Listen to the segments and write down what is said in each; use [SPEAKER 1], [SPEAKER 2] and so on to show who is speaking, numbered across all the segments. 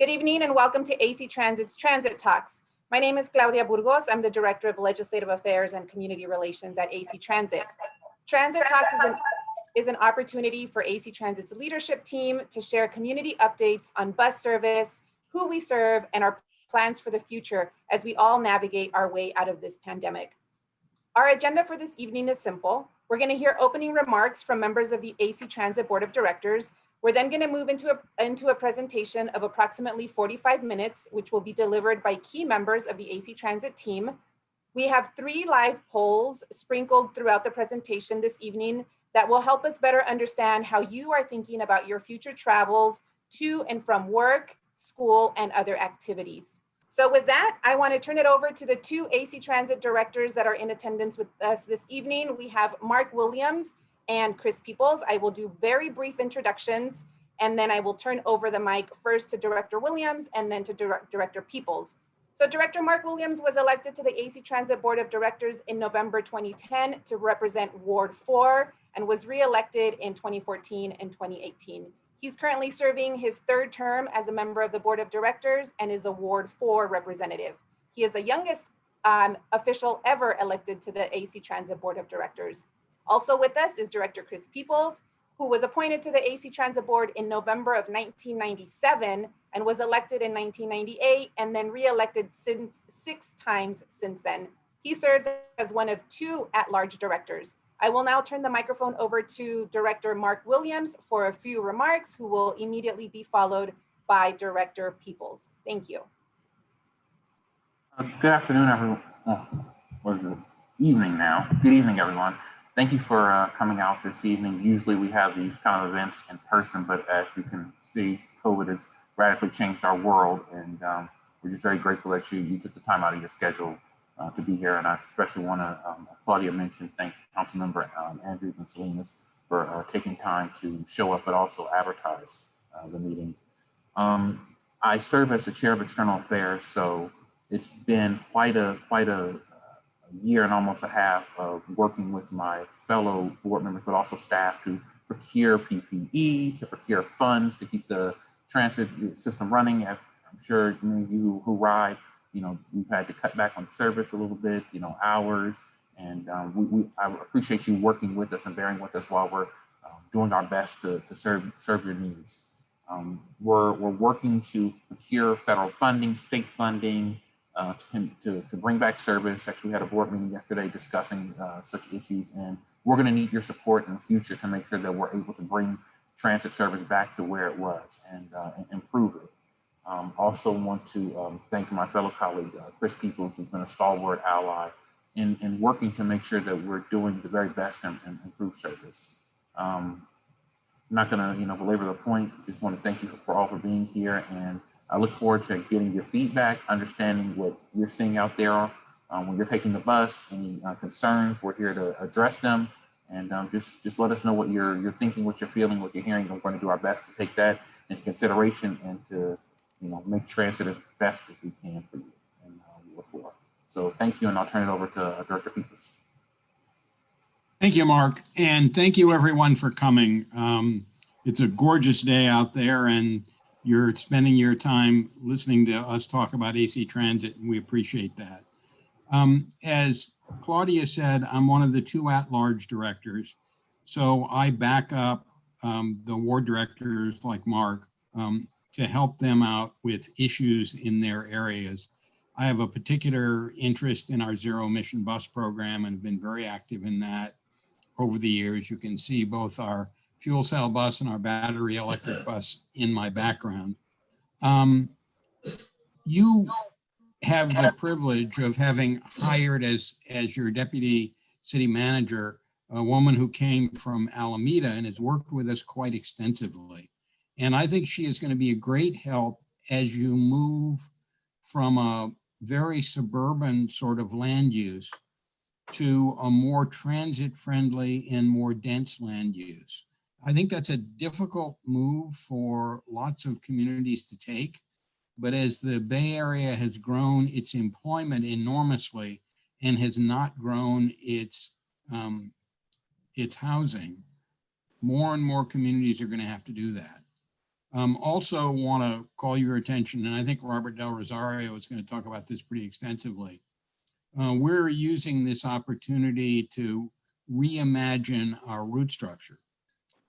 [SPEAKER 1] Good evening and welcome to AC Transit's Transit Talks. My name is Claudia Burgos. I'm the Director of Legislative Affairs and Community Relations at AC Transit. Transit Talks is an opportunity for AC Transit's leadership team to share community updates on bus service, who we serve, and our plans for the future as we all navigate our way out of this pandemic. Our agenda for this evening is simple. We're going to hear opening remarks from members of the AC Transit Board of Directors. We're then going to move into a presentation of approximately 45 minutes, which will be delivered by key members of the AC Transit team. We have 3 live polls sprinkled throughout the presentation this evening that will help us better understand how you are thinking about your future travels to and from work, school, and other activities. So with that, I want to turn it over to the 2 AC Transit directors that are in attendance with us this evening. We have Mark Williams and Chris Peoples. I will do very brief introductions, and then I will turn over the mic first to Director Williams and then to Director Peoples. So Director Mark Williams was elected to the AC Transit Board of Directors in November 2010 to represent Ward 4 and was re-elected in 2014 and 2018. He's currently serving his 3rd term as a member of the Board of Directors and is a Ward 4 representative. He is the youngest official ever elected to the AC Transit Board of Directors. Also with us is Director Chris Peoples, who was appointed to the AC Transit Board in November of 1997 and was elected in 1998 and then re-elected 6 times since then. He serves as one of 2 at-large directors. I will now turn the microphone over to Director Mark Williams for a few remarks, who will immediately be followed by Director Peoples. Thank you.
[SPEAKER 2] Good afternoon, everyone. What is it? Evening now. Good evening, everyone. Thank you for coming out this evening. Usually we have these kind of events in person, but as you can see, COVID has radically changed our world, and we're just very grateful that you took the time out of your schedule to be here. And I especially want to, Claudia mentioned, thank Councilmember Andrews and Salinas for taking time to show up, but also advertise the meeting. I serve as the Chair of External Affairs, so it's been quite a year and almost a half of working with my fellow board members, but also staff to procure PPE, to procure funds to keep the transit system running. As I'm sure many of you who ride, we've had to cut back on service a little bit, hours, and I appreciate you working with us and bearing with us while we're doing our best to serve your needs. We're working to procure federal funding, state funding, to bring back service. Actually, we had a board meeting yesterday discussing such issues, and we're going to need your support in the future to make sure that we're able to bring transit service back to where it was and improve it. Also want to thank my fellow colleague, Chris Peoples, who's been a stalwart ally in working to make sure that we're doing the very best and improve service. I'm not going to belabor the point. Just want to thank you for all for being here, and I look forward to getting your feedback, understanding what you're seeing out there when you're taking the bus. Any concerns, we're here to address them, and just let us know what you're thinking, what you're feeling, what you're hearing. We're going to do our best to take that into consideration and to make transit as best as we can for you and before. So thank you, and I'll turn it over to Director Peoples.
[SPEAKER 3] Thank you, Mark, and thank you everyone for coming. It's a gorgeous day out there, and you're spending your time listening to us talk about AC Transit, and we appreciate that. As Claudia said, I'm one of the 2 at-large directors, so I back up the ward directors like Mark to help them out with issues in their areas. I have a particular interest in our zero-emission bus program and have been very active in that over the years. You can see both our fuel cell bus and our battery electric bus in my background. You have the privilege of having hired as your deputy city manager a woman who came from Alameda and has worked with us quite extensively. And I think she is going to be a great help as you move from a very suburban sort of land use to a more transit friendly and more dense land use. I think that's a difficult move for lots of communities to take, but as the Bay Area has grown its employment enormously and has not grown its housing, more and more communities are going to have to do that. Also want to call your attention, and I think Robert Del Rosario is going to talk about this pretty extensively. We're using this opportunity to reimagine our route structure.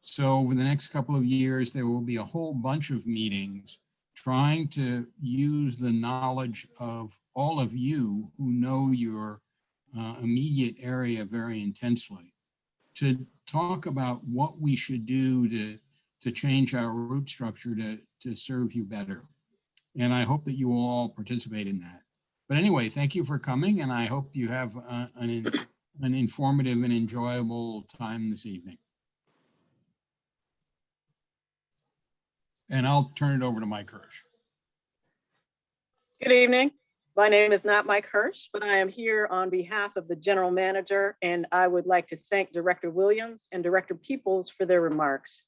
[SPEAKER 3] So over the next couple of years, there will be a whole bunch of meetings trying to use the knowledge of all of you who know your immediate area very intensely to talk about what we should do to change our route structure to serve you better. And I hope that you will all participate in that. But anyway, thank you for coming, and I hope you have an informative and enjoyable time this evening. And I'll turn it over to Mike Hirsch.
[SPEAKER 4] Good evening. My name is not Mike Hirsch, but I am here on behalf of the general manager, and I would like to thank Director Williams and Director Peoples for their remarks.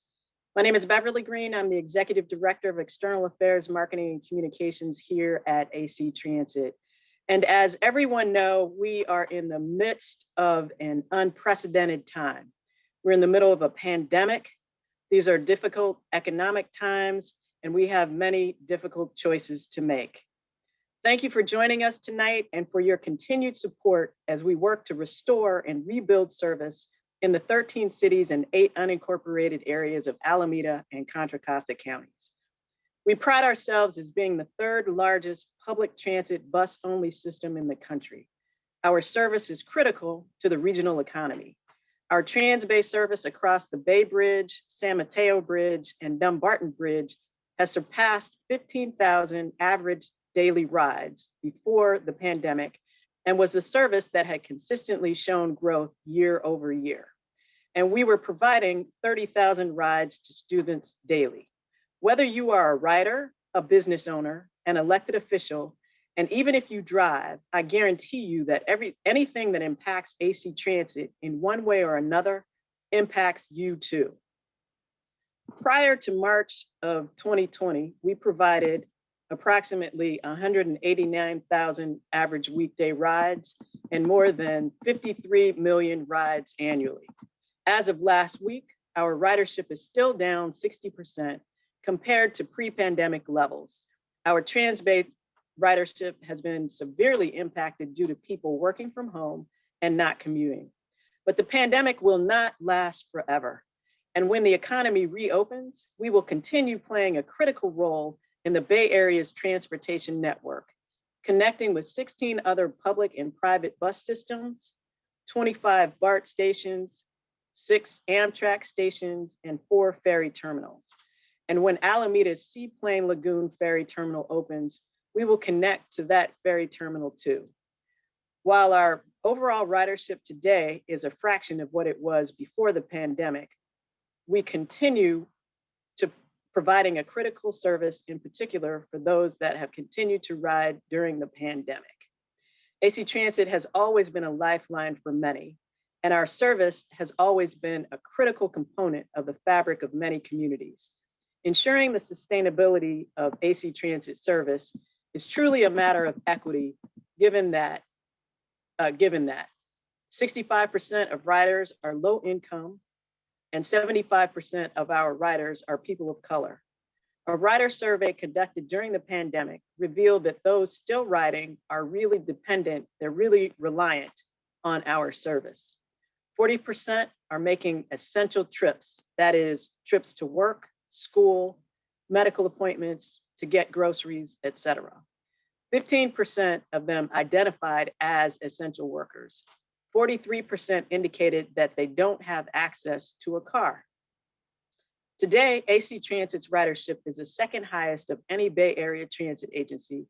[SPEAKER 4] My name is Beverly Greene. I'm the Executive Director of External Affairs, Marketing, and Communications here at AC Transit. And as everyone knows, we are in the midst of an unprecedented time. We're in the middle of a pandemic. These are difficult economic times, and we have many difficult choices to make. Thank you for joining us tonight and for your continued support as we work to restore and rebuild service in the 13 cities and 8 unincorporated areas of Alameda and Contra Costa counties. We pride ourselves as being the 3rd largest public transit bus-only system in the country. Our service is critical to the regional economy. Our Trans-Bay service across the Bay Bridge, San Mateo Bridge, and Dumbarton Bridge has surpassed 15,000 average daily rides before the pandemic and was the service that had consistently shown growth year over year. And we were providing 30,000 rides to students daily. Whether you are a rider, a business owner, an elected official, and even if you drive, I guarantee you that anything that impacts AC Transit in one way or another impacts you too. Prior to March of 2020, we provided approximately 189,000 average weekday rides and more than 53 million rides annually. As of last week, our ridership is still down 60% compared to pre-pandemic levels. Our Trans-Bay ridership has been severely impacted due to people working from home and not commuting. But the pandemic will not last forever. And when the economy reopens, we will continue playing a critical role in the Bay Area's transportation network, connecting with 16 other public and private bus systems, 25 BART stations, 6 Amtrak stations, and 4 ferry terminals. And when Alameda's Seaplane Lagoon Ferry Terminal opens, we will connect to that ferry terminal too. While our overall ridership today is a fraction of what it was before the pandemic, we continue to providing a critical service, in particular for those that have continued to ride during the pandemic. AC Transit has always been a lifeline for many, and our service has always been a critical component of the fabric of many communities. Ensuring the sustainability of AC Transit service is truly a matter of equity, given that 65% of riders are low income and 75% of our riders are people of color. A rider survey conducted during the pandemic revealed that those still riding are really dependent, they're really reliant on our service. 40% are making essential trips, that is, trips to work, school, medical appointments, to get groceries, etc. 15% of them identified as essential workers. 43% indicated that they don't have access to a car. Today, AC Transit's ridership is the 2nd highest of any Bay Area transit agency,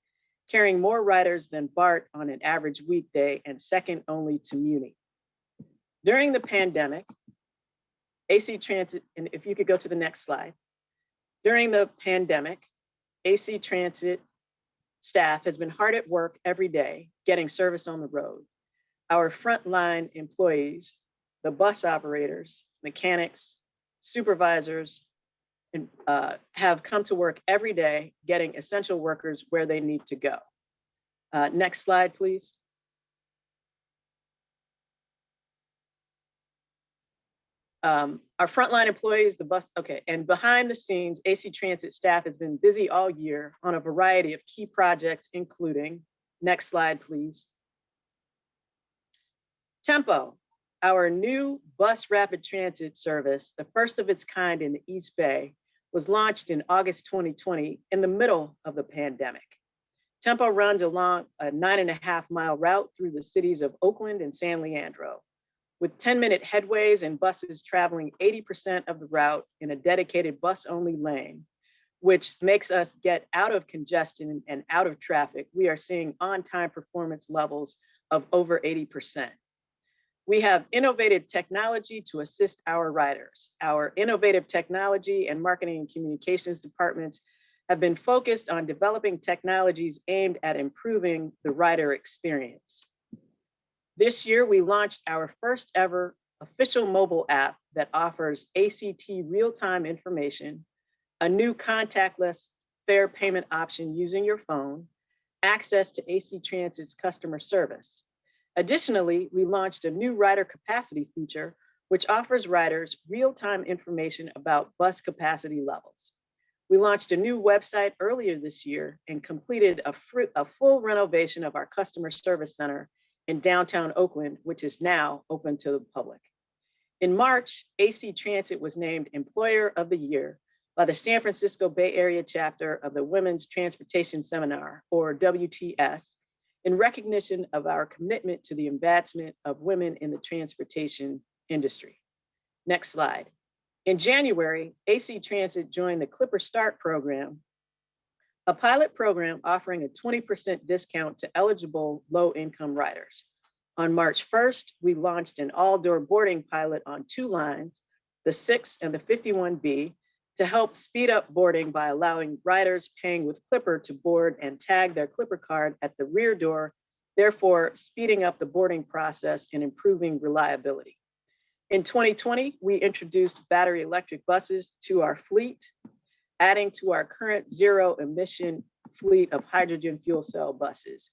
[SPEAKER 4] carrying more riders than BART on an average weekday and second only to Muni. During the pandemic, AC Transit, and if you could go to the next slide. During the pandemic, AC Transit staff has been hard at work every day getting service on the road. Our frontline employees, the bus operators, mechanics, supervisors, have come to work every day getting essential workers where they need to go. Next slide, please. Our frontline employees, the bus, okay, and behind the scenes, AC Transit staff has been busy all year on a variety of key projects, including, next slide, please. Tempo, our new bus rapid transit service, the first of its kind in the East Bay, was launched in August 2020 in the middle of the pandemic. Tempo runs along a 9.5-mile route through the cities of Oakland and San Leandro, with 10-minute headways and buses traveling 80% of the route in a dedicated bus-only lane, which makes us get out of congestion and out of traffic. We are seeing on-time performance levels of over 80%. We have innovative technology to assist our riders. Our innovative technology and marketing and communications departments have been focused on developing technologies aimed at improving the rider experience. This year, we launched our first ever official mobile app that offers ACT real-time information, a new contactless fare payment option using your phone, access to AC Transit's customer service. Additionally, we launched a new rider capacity feature, which offers riders real-time information about bus capacity levels. We launched a new website earlier this year and completed a full renovation of our customer service center in downtown Oakland, which is now open to the public. In March, AC Transit was named Employer of the Year by the San Francisco Bay Area chapter of the Women's Transportation Seminar, or WTS, in recognition of our commitment to the advancement of women in the transportation industry. Next slide. In January, AC Transit joined the Clipper Start program, a pilot program offering a 20% discount to eligible low-income riders. On March 1st, we launched an all-door boarding pilot on 2 lines, the 6 and the 51B, to help speed up boarding by allowing riders paying with Clipper to board and tag their Clipper card at the rear door, therefore speeding up the boarding process and improving reliability. In 2020, we introduced battery electric buses to our fleet, adding to our current zero emission fleet of hydrogen fuel cell buses.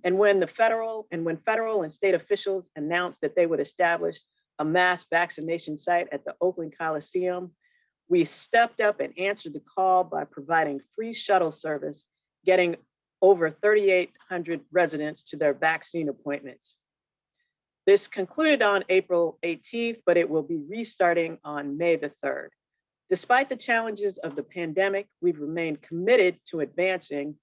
[SPEAKER 4] And when federal and state officials announced that they would establish a mass vaccination site at the Oakland Coliseum, we stepped up and answered the call by providing free shuttle service, getting over 3,800 residents to their vaccine appointments. This concluded on April 18th, but it will be restarting on May the 3rd. Despite the challenges of the pandemic, we've remained committed to advancing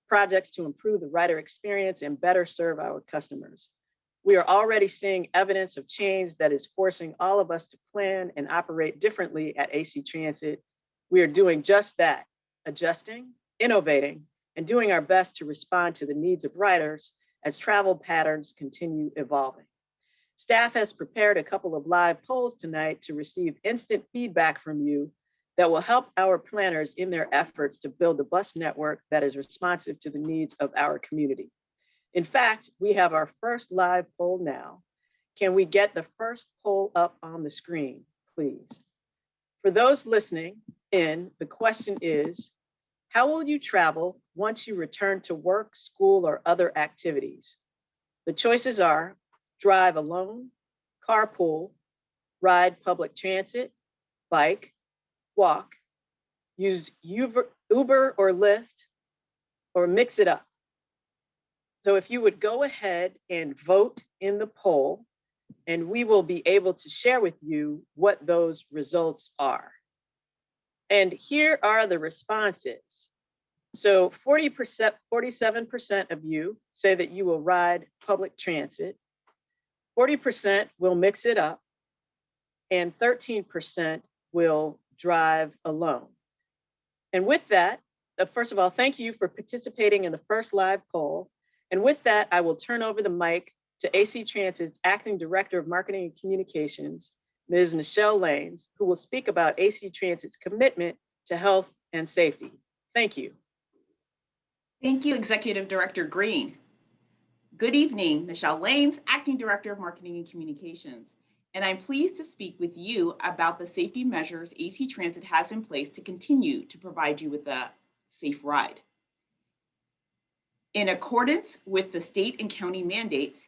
[SPEAKER 4] projects to improve the rider experience and better serve our customers. We are already seeing evidence of change that is forcing all of us to plan and operate differently at AC Transit. We are doing just that, adjusting, innovating, and doing our best to respond to the needs of riders as travel patterns continue evolving. Staff has prepared a couple of live polls tonight to receive instant feedback from you that will help our planners in their efforts to build a bus network that is responsive to the needs of our community. In fact, we have our first live poll now. Can we get the first poll up on the screen, please? For those listening in, the question is, how will you travel once you return to work, school, or other activities? The choices are drive alone, carpool, ride public transit, bike, walk, use Uber or Lyft, or mix it up. So if you would go ahead and vote in the poll, and we will be able to share with you what those results are. And here are the responses. So 47% of you say that you will ride public transit, 40% will mix it up, and 13% will drive alone. And with that, first of all, thank you for participating in the first live poll. And with that, I will turn over the mic to AC Transit's Acting Director of Marketing and Communications, Ms. Nichelle Lanes, who will speak about AC Transit's commitment to health and safety. Thank you.
[SPEAKER 5] Thank you, Executive Director Greene. Good evening, Nichelle Lanes, Acting Director of Marketing and Communications. And I'm pleased to speak with you about the safety measures AC Transit has in place to continue to provide you with a safe ride. In accordance with the state and county mandates,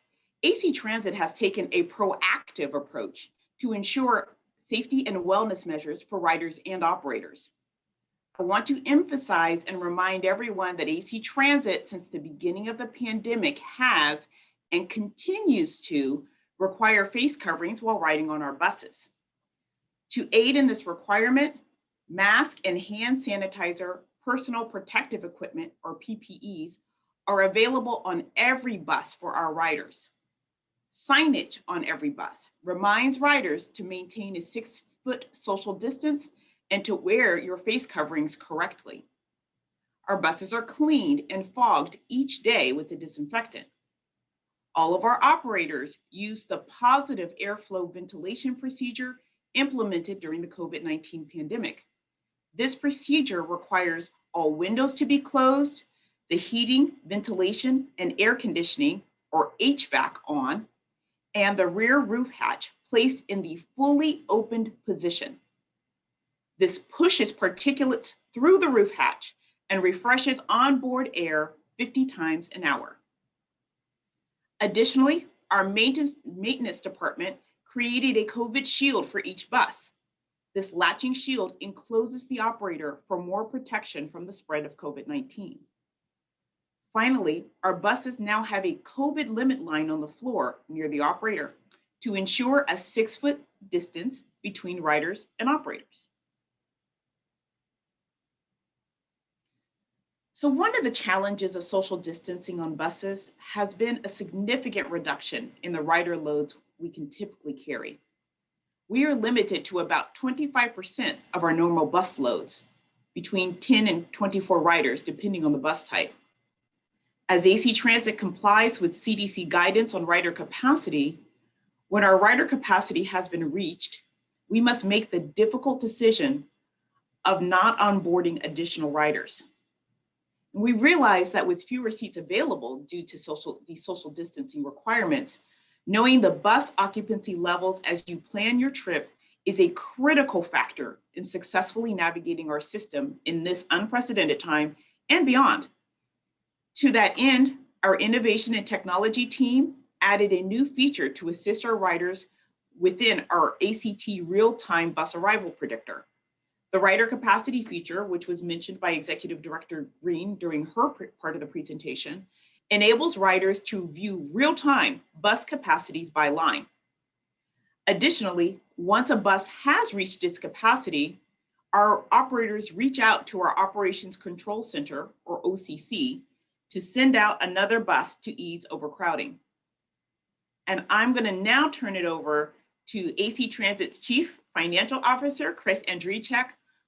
[SPEAKER 5] AC Transit has taken a proactive approach to ensure safety and wellness measures for riders and operators. I want to emphasize and remind everyone that AC Transit, since the beginning of the pandemic, has and continues to require face coverings while riding on our buses. To aid in this requirement, mask and hand sanitizer, personal protective equipment, or PPEs, are available on every bus for our riders. Signage on every bus reminds riders to maintain a 6-foot social distance and to wear your face coverings correctly. Our buses are cleaned and fogged each day with a disinfectant. All of our operators use the positive airflow ventilation procedure implemented during the COVID-19 pandemic. This procedure requires all windows to be closed, the heating, ventilation, and air conditioning, or HVAC, on, and the rear roof hatch placed in the fully opened position. This pushes particulates through the roof hatch and refreshes onboard air 50 times an hour. Additionally, our maintenance department created a COVID shield for each bus. This latching shield encloses the operator for more protection from the spread of COVID-19. Finally, our buses now have a COVID limit line on the floor near the operator to ensure a 6-foot distance between riders and operators. So one of the challenges of social distancing on buses has been a significant reduction in the rider loads we can typically carry. We are limited to about 25% of our normal bus loads, between 10 and 24 riders, depending on the bus type. As AC Transit complies with CDC guidance on rider capacity, when our rider capacity has been reached, we must make the difficult decision of not onboarding additional riders. And we realize that with fewer seats available due to these social distancing requirements, knowing the bus occupancy levels as you plan your trip is a critical factor in successfully navigating our system in this unprecedented time and beyond. To that end, our innovation and technology team added a new feature to assist our riders within our ACT real-time bus arrival predictor. The rider capacity feature, which was mentioned by Executive Director Greene during her part of the presentation, enables riders to view real-time bus capacities by line. Additionally, once a bus has reached its capacity, our operators reach out to our Operations Control Center, or OCC, to send out another bus to ease overcrowding. And I'm going to now turn it over to AC Transit's Chief Financial Officer, Chris Andrzejczyk,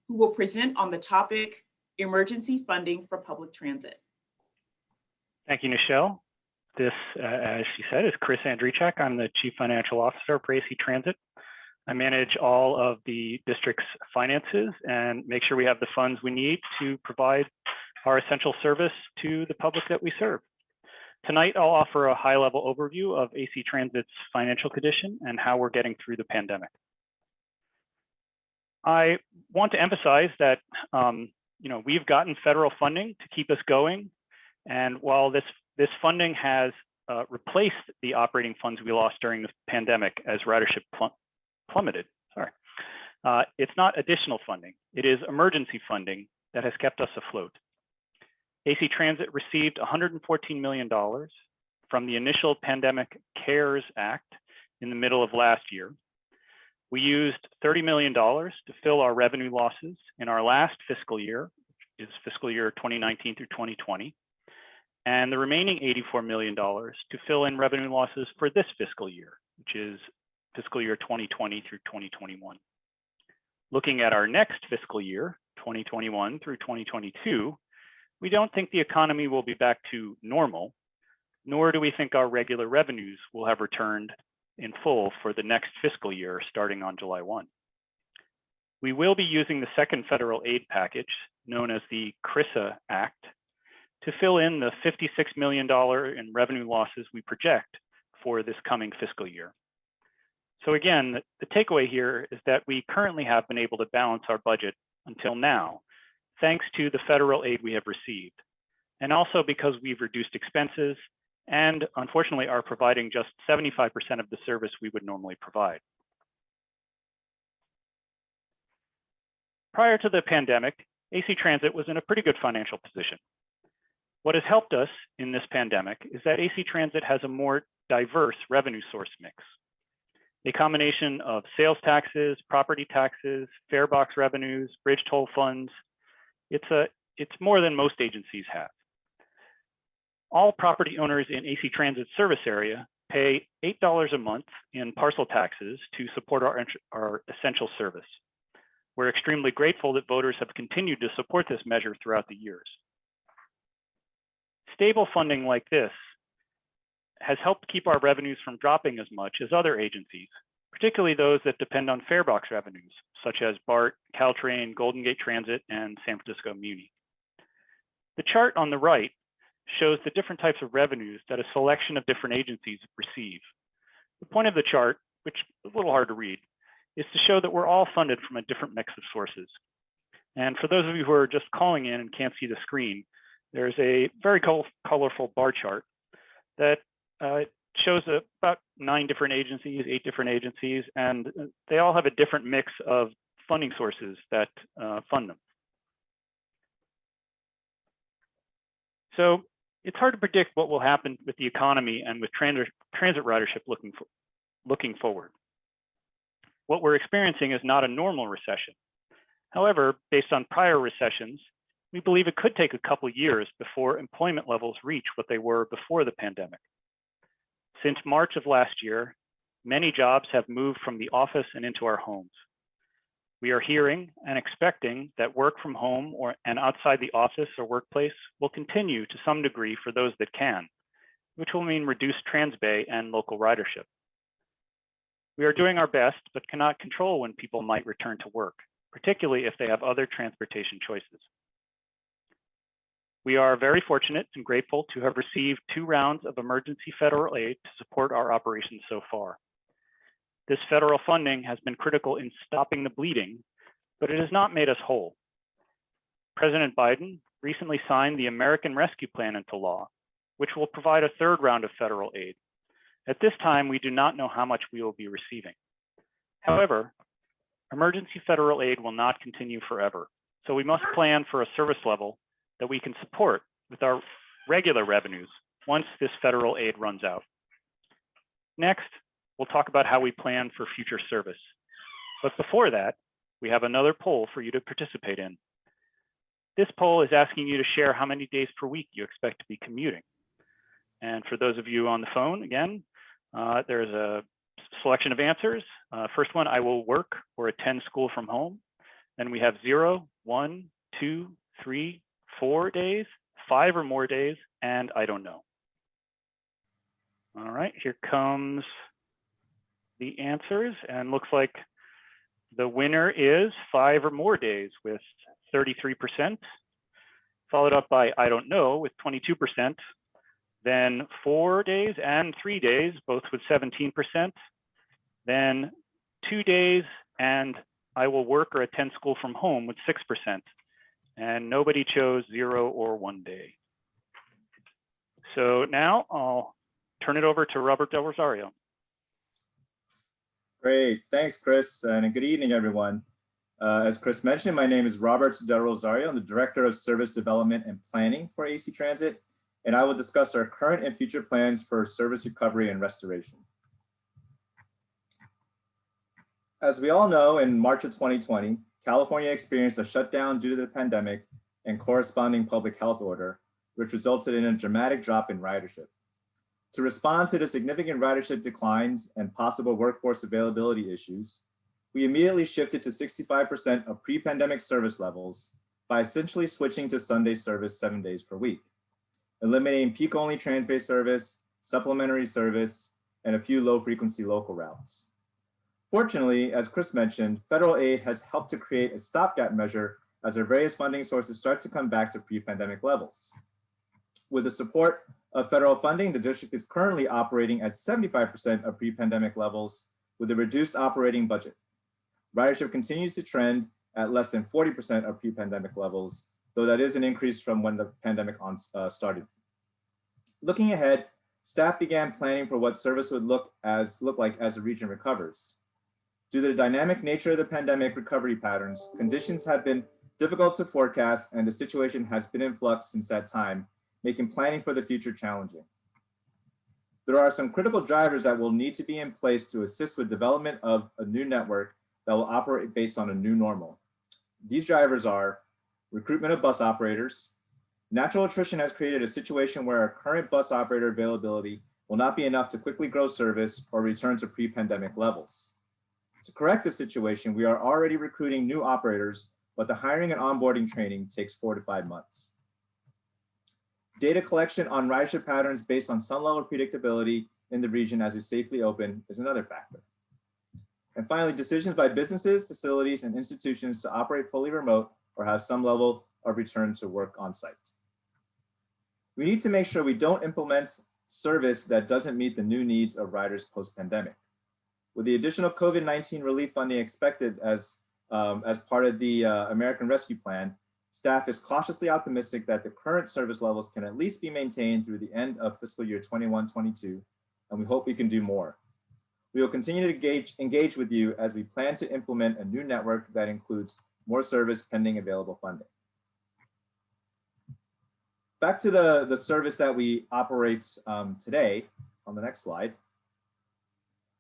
[SPEAKER 5] who will present on the topic, Emergency Funding for Public Transit.
[SPEAKER 6] Thank you, Nichelle. This, as she said, is Chris Andrzejczyk. I'm the Chief Financial Officer for AC Transit. I manage all of the district's finances and make sure we have the funds we need to provide our essential service to the public that we serve. Tonight, I'll offer a high-level overview of AC Transit's financial condition and how we're getting through the pandemic. I want to emphasize that we've gotten federal funding to keep us going, and while this funding has replaced the operating funds we lost during the pandemic as ridership plummeted, it's not additional funding. It is emergency funding that has kept us afloat. AC Transit received $114 million from the initial Pandemic CARES Act in the middle of last year. We used $30 million to fill our revenue losses in our last fiscal year, which is fiscal year 2019 through 2020, and the remaining $84 million to fill in revenue losses for this fiscal year, which is fiscal year 2020 through 2021. Looking at our next fiscal year, 2021 through 2022, we don't think the economy will be back to normal, nor do we think our regular revenues will have returned in full for the next fiscal year starting on July 1. We will be using the second federal aid package, known as the CRISA Act, to fill in the $56 million in revenue losses we project for this coming fiscal year. So again, the takeaway here is that we currently have been able to balance our budget until now, thanks to the federal aid we have received, and also because we've reduced expenses and unfortunately are providing just 75% of the service we would normally provide. Prior to the pandemic, AC Transit was in a pretty good financial position. What has helped us in this pandemic is that AC Transit has a more diverse revenue source mix. A combination of sales taxes, property taxes, fare box revenues, bridge toll funds. It's more than most agencies have. All property owners in AC Transit service area pay $8 a month in parcel taxes to support our essential service. We're extremely grateful that voters have continued to support this measure throughout the years. Stable funding like this has helped keep our revenues from dropping as much as other agencies, particularly those that depend on fare box revenues, such as BART, Caltrain, Golden Gate Transit, and San Francisco Muni. The chart on the right shows the different types of revenues that a selection of different agencies receive. The point of the chart, which is a little hard to read, is to show that we're all funded from a different mix of sources. And for those of you who are just calling in and can't see the screen, there's a very colorful bar chart that shows about 8 different agencies, and they all have a different mix of funding sources that fund them. So it's hard to predict what will happen with the economy and with transit ridership looking forward. What we're experiencing is not a normal recession. However, based on prior recessions, we believe it could take a couple of years before employment levels reach what they were before the pandemic. Since March of last year, many jobs have moved from the office and into our homes. We are hearing and expecting that work from home and outside the office or workplace will continue to some degree for those that can, which will mean reduced transbay and local ridership. We are doing our best, but cannot control when people might return to work, particularly if they have other transportation choices. We are very fortunate and grateful to have received 2 rounds of emergency federal aid to support our operations so far. This federal funding has been critical in stopping the bleeding, but it has not made us whole. President Biden recently signed the American Rescue Plan into law, which will provide a 3rd round of federal aid. At this time, we do not know how much we will be receiving. However, emergency federal aid will not continue forever, so we must plan for a service level that we can support with our regular revenues once this federal aid runs out. Next, we'll talk about how we plan for future service. But before that, we have another poll for you to participate in. This poll is asking you to share how many days per week you expect to be commuting. And for those of you on the phone, again, there's a selection of answers. First one, I will work or attend school from home. Then we have 0, 1, 2, 3, 4 days, 5 or more days, and I don't know. All right, here comes the answers, and looks like the winner is 5 or more days with 33%, followed up by I don't know with 22%, then 4 days and 3 days, both with 17%, then 2 days and I will work or attend school from home with 6%, and nobody chose 0 or 1 day. So now I'll turn it over to Robert Del Rosario.
[SPEAKER 7] Great, thanks, Chris, and good evening, everyone. As Chris mentioned, my name is Robert Del Rosario. I'm the Director of Service Development and Planning for AC Transit, and I will discuss our current and future plans for service recovery and restoration. As we all know, in March of 2020, California experienced a shutdown due to the pandemic and corresponding public health order, which resulted in a dramatic drop in ridership. To respond to the significant ridership declines and possible workforce availability issues, we immediately shifted to 65% of pre-pandemic service levels by essentially switching to Sunday service 7 days per week, eliminating peak-only transbay service, supplementary service, and a few low-frequency local routes. Fortunately, as Chris mentioned, federal aid has helped to create a stopgap measure as our various funding sources start to come back to pre-pandemic levels. With the support of federal funding, the district is currently operating at 75% of pre-pandemic levels with a reduced operating budget. Ridership continues to trend at less than 40% of pre-pandemic levels, though that is an increase from when the pandemic started. Looking ahead, staff began planning for what service would look like as the region recovers. Due to the dynamic nature of the pandemic recovery patterns, conditions have been difficult to forecast and the situation has been in flux since that time, making planning for the future challenging. There are some critical drivers that will need to be in place to assist with development of a new network that will operate based on a new normal. These drivers are recruitment of bus operators. Natural attrition has created a situation where our current bus operator availability will not be enough to quickly grow service or return to pre-pandemic levels. To correct the situation, we are already recruiting new operators, but the hiring and onboarding training takes 4 to 5 months. Data collection on ridership patterns based on some level of predictability in the region as we safely open is another factor. And finally, decisions by businesses, facilities, and institutions to operate fully remote or have some level of return to work on site. We need to make sure we don't implement service that doesn't meet the new needs of riders post-pandemic. With the additional COVID-19 relief funding expected as part of the American Rescue Plan, staff is cautiously optimistic that the current service levels can at least be maintained through the end of fiscal year 21-22, and we hope we can do more. We will continue to engage with you as we plan to implement a new network that includes more service pending available funding. Back to the service that we operate today on the next slide.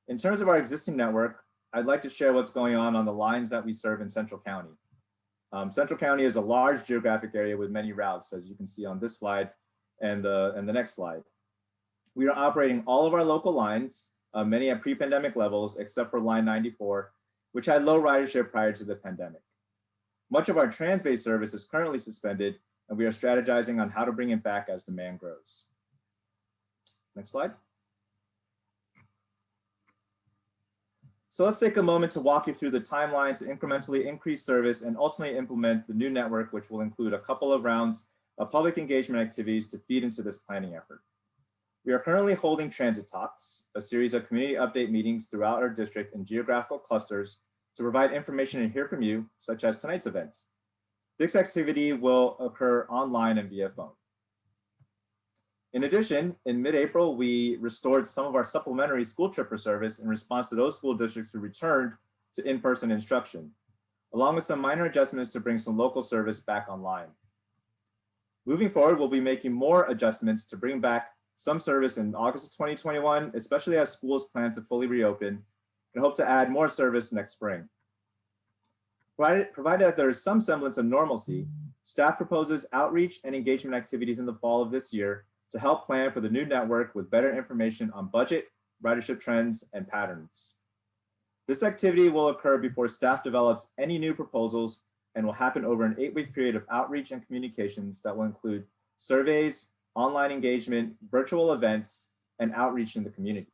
[SPEAKER 7] In terms of our existing network, I'd like to share what's going on the lines that we serve in Central County. Central County is a large geographic area with many routes, as you can see on this slide and the next slide. We are operating all of our local lines, many at pre-pandemic levels, except for line 94, which had low ridership prior to the pandemic. Much of our trans-based service is currently suspended, and we are strategizing on how to bring it back as demand grows. Next slide. So let's take a moment to walk you through the timeline to incrementally increase service and ultimately implement the new network, which will include a couple of rounds of public engagement activities to feed into this planning effort. We are currently holding transit talks, a series of community update meetings throughout our district in geographical clusters to provide information and hear from you, such as tonight's event. This activity will occur online and via phone. In addition, in mid-April, we restored some of our supplementary school tripper service in response to those school districts who returned to in-person instruction, along with some minor adjustments to bring some local service back online. Moving forward, we'll be making more adjustments to bring back some service in August of 2021, especially as schools plan to fully reopen, and hope to add more service next spring. Provided that there is some semblance of normalcy, staff proposes outreach and engagement activities in the fall of this year to help plan for the new network with better information on budget, ridership trends, and patterns. This activity will occur before staff develops any new proposals and will happen over an 8-week period of outreach and communications that will include surveys, online engagement, virtual events, and outreach in the community.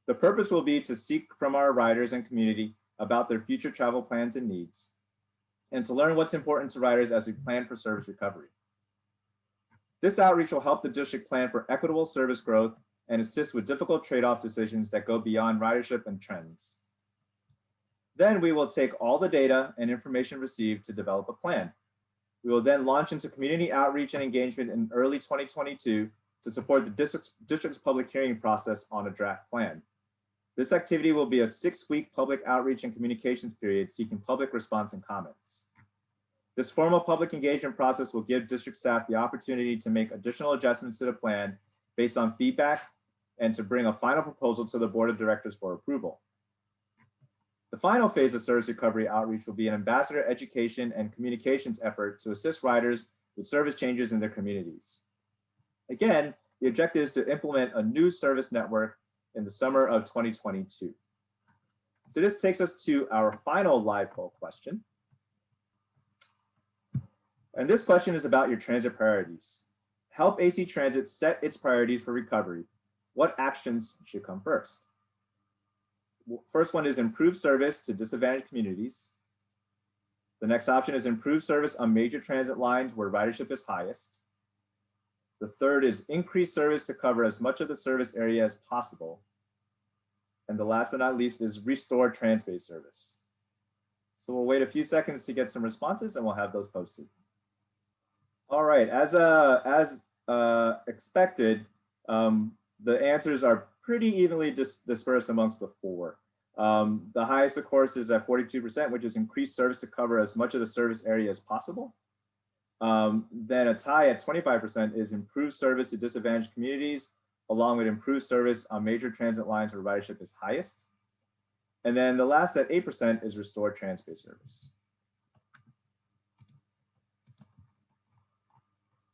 [SPEAKER 7] The purpose will be to seek from our riders and community about their future travel plans and needs, and to learn what's important to riders as we plan for service recovery. This outreach will help the district plan for equitable service growth and assist with difficult trade-off decisions that go beyond ridership and trends. Then we will take all the data and information received to develop a plan. We will then launch into community outreach and engagement in early 2022 to support the district's public hearing process on a draft plan. This activity will be a 6-week public outreach and communications period seeking public response and comments. This formal public engagement process will give district staff the opportunity to make additional adjustments to the plan based on feedback and to bring a final proposal to the board of directors for approval. The final phase of service recovery outreach will be an ambassador education and communications effort to assist riders with service changes in their communities. Again, the objective is to implement a new service network in the summer of 2022. So this takes us to our final live poll question. And this question is about your transit priorities. Help AC Transit set its priorities for recovery. What actions should come first? First one is improve service to disadvantaged communities. The next option is improve service on major transit lines where ridership is highest. The third is increase service to cover as much of the service area as possible. And the last but not least is restore trans-based service. So we'll wait a few seconds to get some responses and we'll have those posted. All right, as expected, the answers are pretty evenly dispersed amongst the four. The highest, of course, is at 42%, which is increased service to cover as much of the service area as possible. Then a tie at 25% is improved service to disadvantaged communities, along with improved service on major transit lines where ridership is highest. And then the last at 8% is restored transit-based service.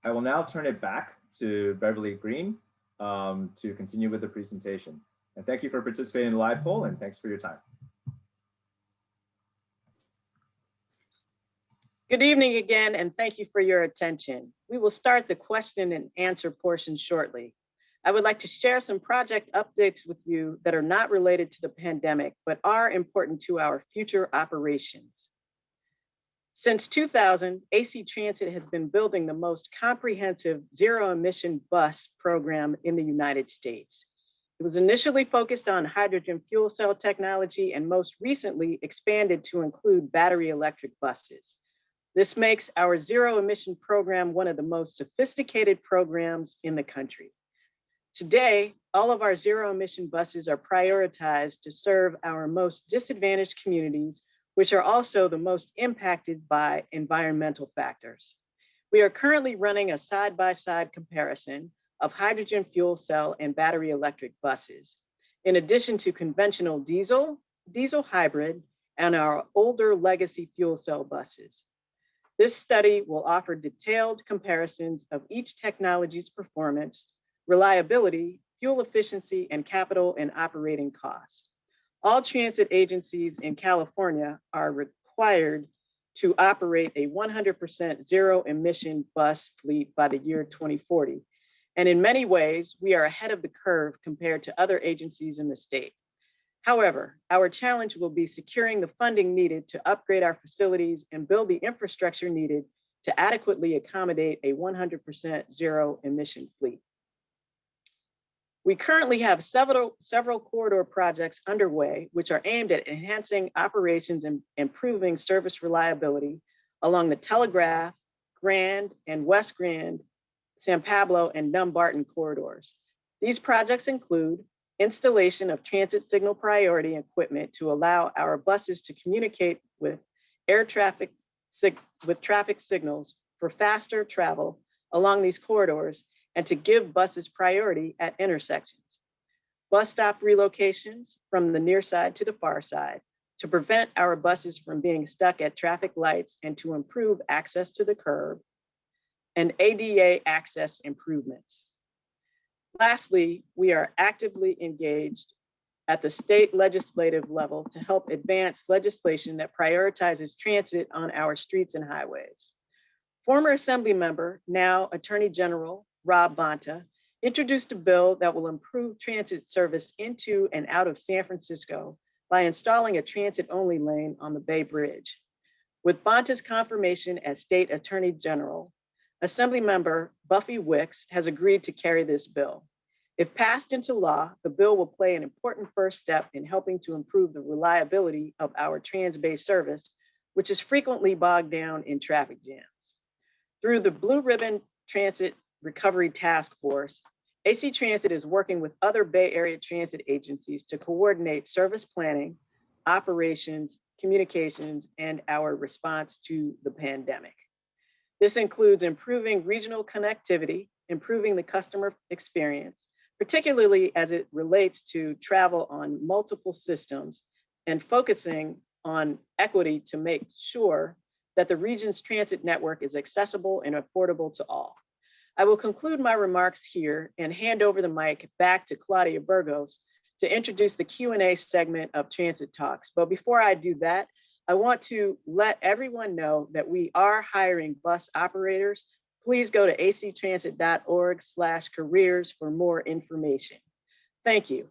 [SPEAKER 7] I will now turn it back to Beverly Greene to continue with the presentation. And thank you for participating in the live poll, and thanks for your time.
[SPEAKER 4] Good evening again, and thank you for your attention. We will start the question and answer portion shortly. I would like to share some project updates with you that are not related to the pandemic, but are important to our future operations. Since 2000, AC Transit has been building the most comprehensive zero-emission bus program in the United States. It was initially focused on hydrogen fuel cell technology and most recently expanded to include battery electric buses. This makes our zero-emission program one of the most sophisticated programs in the country. Today, all of our zero-emission buses are prioritized to serve our most disadvantaged communities, which are also the most impacted by environmental factors. We are currently running a side-by-side comparison of hydrogen fuel cell and battery electric buses, in addition to conventional diesel, diesel hybrid, and our older legacy fuel cell buses. This study will offer detailed comparisons of each technology's performance, reliability, fuel efficiency, and capital and operating costs. All transit agencies in California are required to operate a 100% zero-emission bus fleet by the year 2040. And in many ways, we are ahead of the curve compared to other agencies in the state. However, our challenge will be securing the funding needed to upgrade our facilities and build the infrastructure needed to adequately accommodate a 100% zero-emission fleet. We currently have several corridor projects underway, which are aimed at enhancing operations and improving service reliability along the Telegraph, Grand, and West Grand, San Pablo, and Dumbarton corridors. These projects include installation of transit signal priority equipment to allow our buses to communicate with traffic signals for faster travel along these corridors and to give buses priority at intersections. Bus stop relocations from the near side to the far side to prevent our buses from being stuck at traffic lights and to improve access to the curb, and ADA access improvements. Lastly, we are actively engaged at the state legislative level to help advance legislation that prioritizes transit on our streets and highways. Former Assembly member, now Attorney General Rob Bonta, introduced a bill that will improve transit service into and out of San Francisco by installing a transit-only lane on the Bay Bridge. With Bonta's confirmation as State Attorney General, Assemblymember Buffy Wicks has agreed to carry this bill. If passed into law, the bill will play an important first step in helping to improve the reliability of our trans-based service, which is frequently bogged down in traffic jams. Through the Blue Ribbon Transit Recovery Task Force, AC Transit is working with other Bay Area transit agencies to coordinate service planning, operations, communications, and our response to the pandemic. This includes improving regional connectivity, improving the customer experience, particularly as it relates to travel on multiple systems, and focusing on equity to make sure that the region's transit network is accessible and affordable to all. I will conclude my remarks here and hand over the mic back to Claudia Burgos to introduce the Q&A segment of Transit Talks. But before I do that, I want to let everyone know that we are hiring bus operators. Please go to actransit.org/careers for more information. Thank you.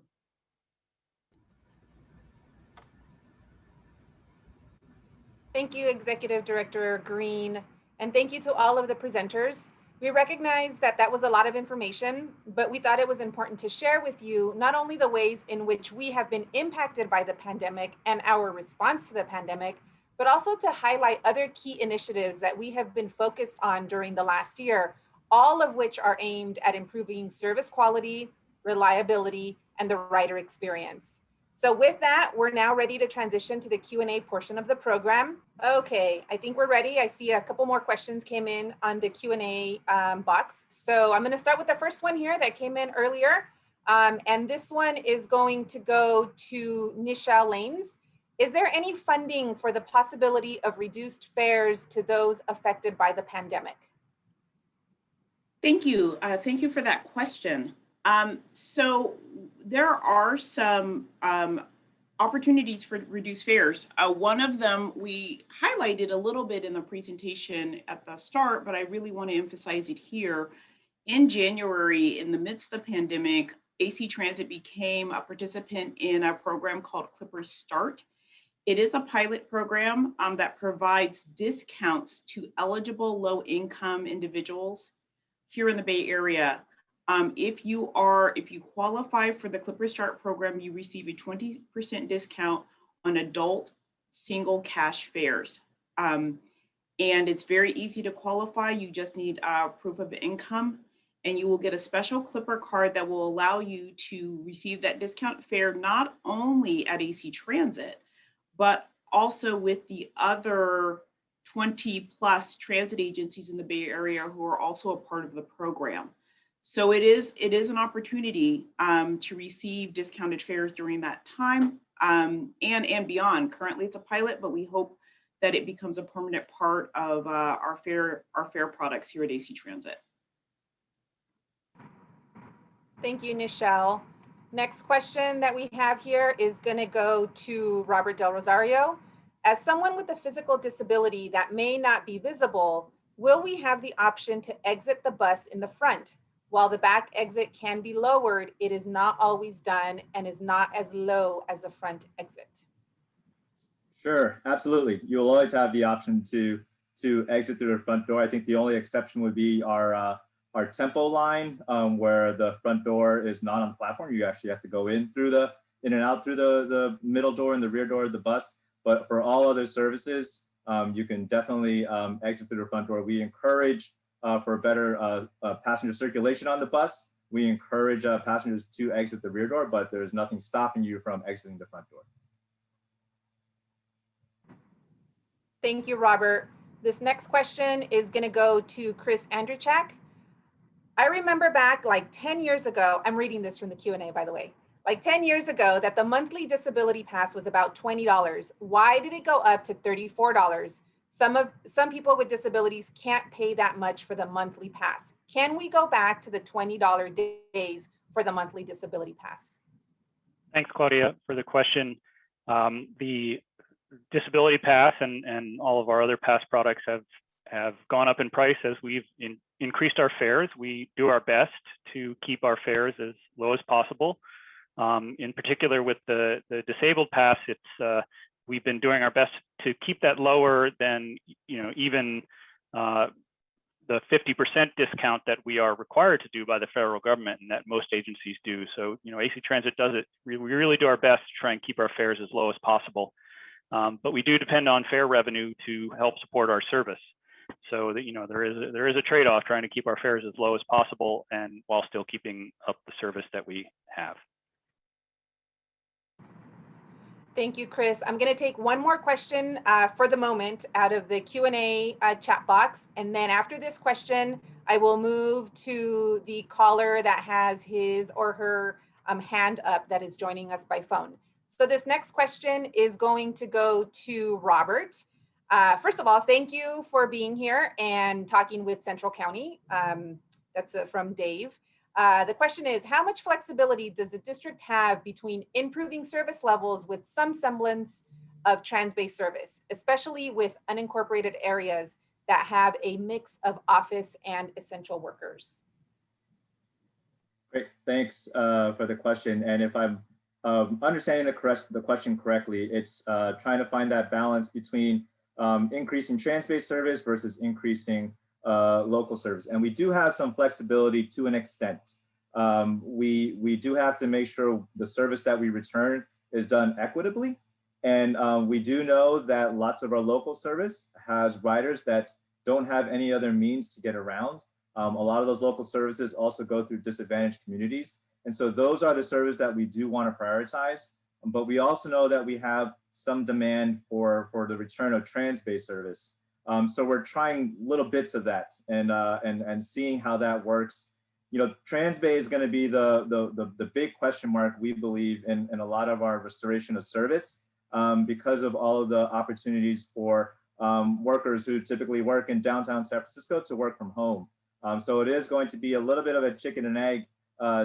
[SPEAKER 1] Thank you, Executive Director Greene, and thank you to all of the presenters. We recognize that that was a lot of information, but we thought it was important to share with you not only the ways in which we have been impacted by the pandemic and our response to the pandemic, but also to highlight other key initiatives that we have been focused on during the last year, all of which are aimed at improving service quality, reliability, and the rider experience. So with that, we're now ready to transition to the Q&A portion of the program. Okay, I think we're ready. I see a couple more questions came in on the Q&A box. So I'm gonna start with the first one here that came in earlier. And this one is going to go to Nichelle Lanes. Is there any funding for the possibility of reduced fares to those affected by the pandemic?
[SPEAKER 5] Thank you. Thank you for that question. So there are some opportunities for reduced fares. One of them we highlighted a little bit in the presentation at the start, but I really want to emphasize it here. In January, in the midst of the pandemic, AC Transit became a participant in a program called Clippers Start. It is a pilot program that provides discounts to eligible low-income individuals here in the Bay Area. If you qualify for the Clippers Start program, you receive a 20% discount on adult single cash fares. And it's very easy to qualify. You just need proof of income, and you will get a special Clipper card that will allow you to receive that discount fare not only at AC Transit, but also with the other 20 plus transit agencies in the Bay Area who are also a part of the program. So it is an opportunity to receive discounted fares during that time and beyond. Currently it's a pilot, but we hope that it becomes a permanent part of our fare products here at AC Transit.
[SPEAKER 1] Thank you, Nichelle. Next question that we have here is going to go to Robert Del Rosario. As someone with a physical disability that may not be visible, will we have the option to exit the bus in the front? While the back exit can be lowered, it is not always done and is not as low as a front exit.
[SPEAKER 7] Sure, absolutely. You'll always have the option to exit through the front door. I think the only exception would be our tempo line, where the front door is not on the platform. You actually have to go in and out through the middle door and the rear door of the bus. But for all other services, you can definitely exit through the front door. We encourage for better passenger circulation on the bus. We encourage passengers to exit the rear door, but there's nothing stopping you from exiting the front door.
[SPEAKER 1] Thank you, Robert. This next question is going to go to Chris Andrzejczak. I remember back like 10 years ago, I'm reading this from the Q&A, by the way, like 10 years ago that the monthly disability pass was about $20. Why did it go up to $34? Some people with disabilities can't pay that much for the monthly pass. Can we go back to the $20 days for the monthly disability pass?
[SPEAKER 6] Thanks, Claudia, for the question. The disability pass and all of our other pass products have gone up in price as we've increased our fares. We do our best to keep our fares as low as possible. In particular with the disabled pass, we've been doing our best to keep that lower than even the 50% discount that we are required to do by the federal government and that most agencies do. So AC Transit does it. We really do our best to try and keep our fares as low as possible. But we do depend on fare revenue to help support our service. So that there is a trade-off trying to keep our fares as low as possible and while still keeping up the service that we have.
[SPEAKER 1] Thank you, Chris. I'm going to take one more question for the moment out of the Q&A chat box. And then after this question, I will move to the caller that has his or her hand up that is joining us by phone. So this next question is going to go to Robert. First of all, thank you for being here and talking with Central County. That's from Dave. The question is, how much flexibility does the district have between improving service levels with some semblance of trans-based service, especially with unincorporated areas that have a mix of office and essential workers?
[SPEAKER 7] Great, thanks for the question. And if I'm understanding the question correctly, it's trying to find that balance between increasing trans-based service versus increasing local service. And we do have some flexibility to an extent. We do have to make sure the service that we return is done equitably. And we do know that lots of our local service has riders that don't have any other means to get around. A lot of those local services also go through disadvantaged communities. And so those are the services that we do want to prioritize. but we also know that we have some demand for the return of trans-based service. So we're trying little bits of that and seeing how that works. You know, Trans-Bay is going to be the big question mark, we believe, in a lot of our restoration of service because of all of the opportunities for workers who typically work in downtown San Francisco to work from home. So it is going to be a little bit of a chicken and egg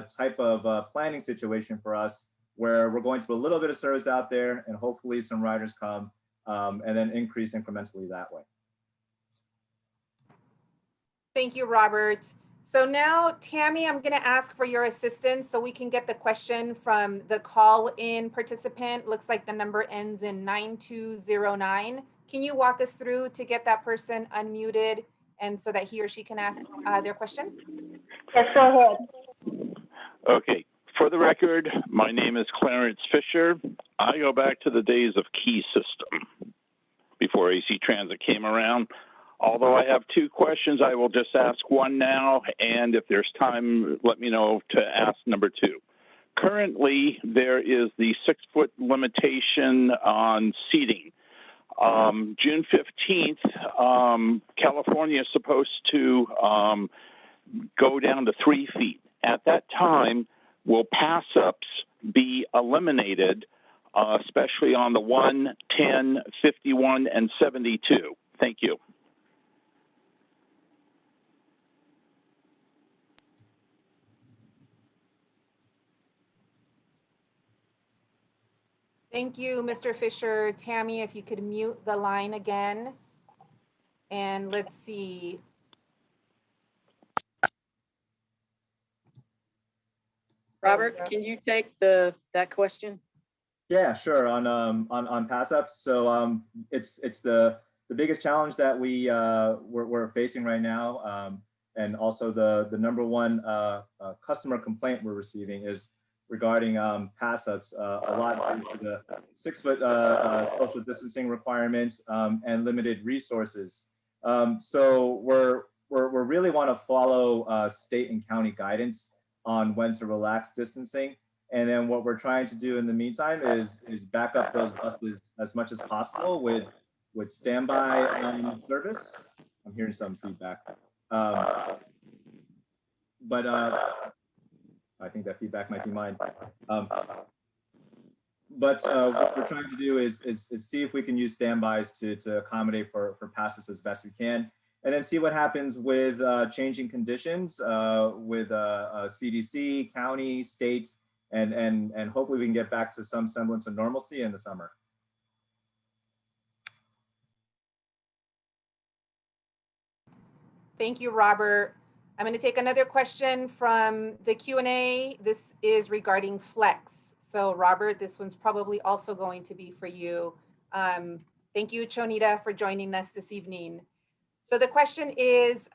[SPEAKER 7] type of planning situation for us, where we're going to put a little bit of service out there and hopefully some riders come and then increase incrementally that way.
[SPEAKER 1] Thank you, Robert. So now, Tammy, I'm going to ask for your assistance so we can get the question from the call-in participant. Looks like the number ends in 9209. Can you walk us through to get that person unmuted and so that he or she can ask their question?
[SPEAKER 8] Yes, go ahead.
[SPEAKER 9] Okay. For the record, my name is Clarence Fisher. I go back to the days of Key System before AC Transit came around. Although I have two questions, I will just ask one now, and if there's time, let me know to ask number two. Currently, there is the 6-foot limitation on seating. June 15th, California is supposed to go down to 3 feet. At that time, will pass-ups be eliminated, especially on the 1, 10, 51, and 72? Thank you.
[SPEAKER 1] Thank you, Mr. Fisher. Tammy, if you could mute the line again. And let's see.
[SPEAKER 4] Robert, can you take that question?
[SPEAKER 7] Yeah, sure. On pass ups. So it's the biggest challenge that we're facing right now, and also the number one customer complaint we're receiving is regarding pass ups. A lot due to the 6-foot social distancing requirements and limited resources. So we're really want to follow state and county guidance on when to relax distancing. And then what we're trying to do in the meantime is back up those buses as much as possible with standby service. I'm hearing some feedback. But I think that feedback might be mine. But what we're trying to do is see if we can use standbys to accommodate for passes as best we can. And then see what happens with changing conditions with CDC, county, state, and hopefully we can get back to some semblance of normalcy in the summer.
[SPEAKER 1] Thank you, Robert. I'm going to take another question from the Q&A. This is regarding Flex. So Robert, this one's probably also going to be for you. Thank you, Chonita, for joining us this evening. So the question is,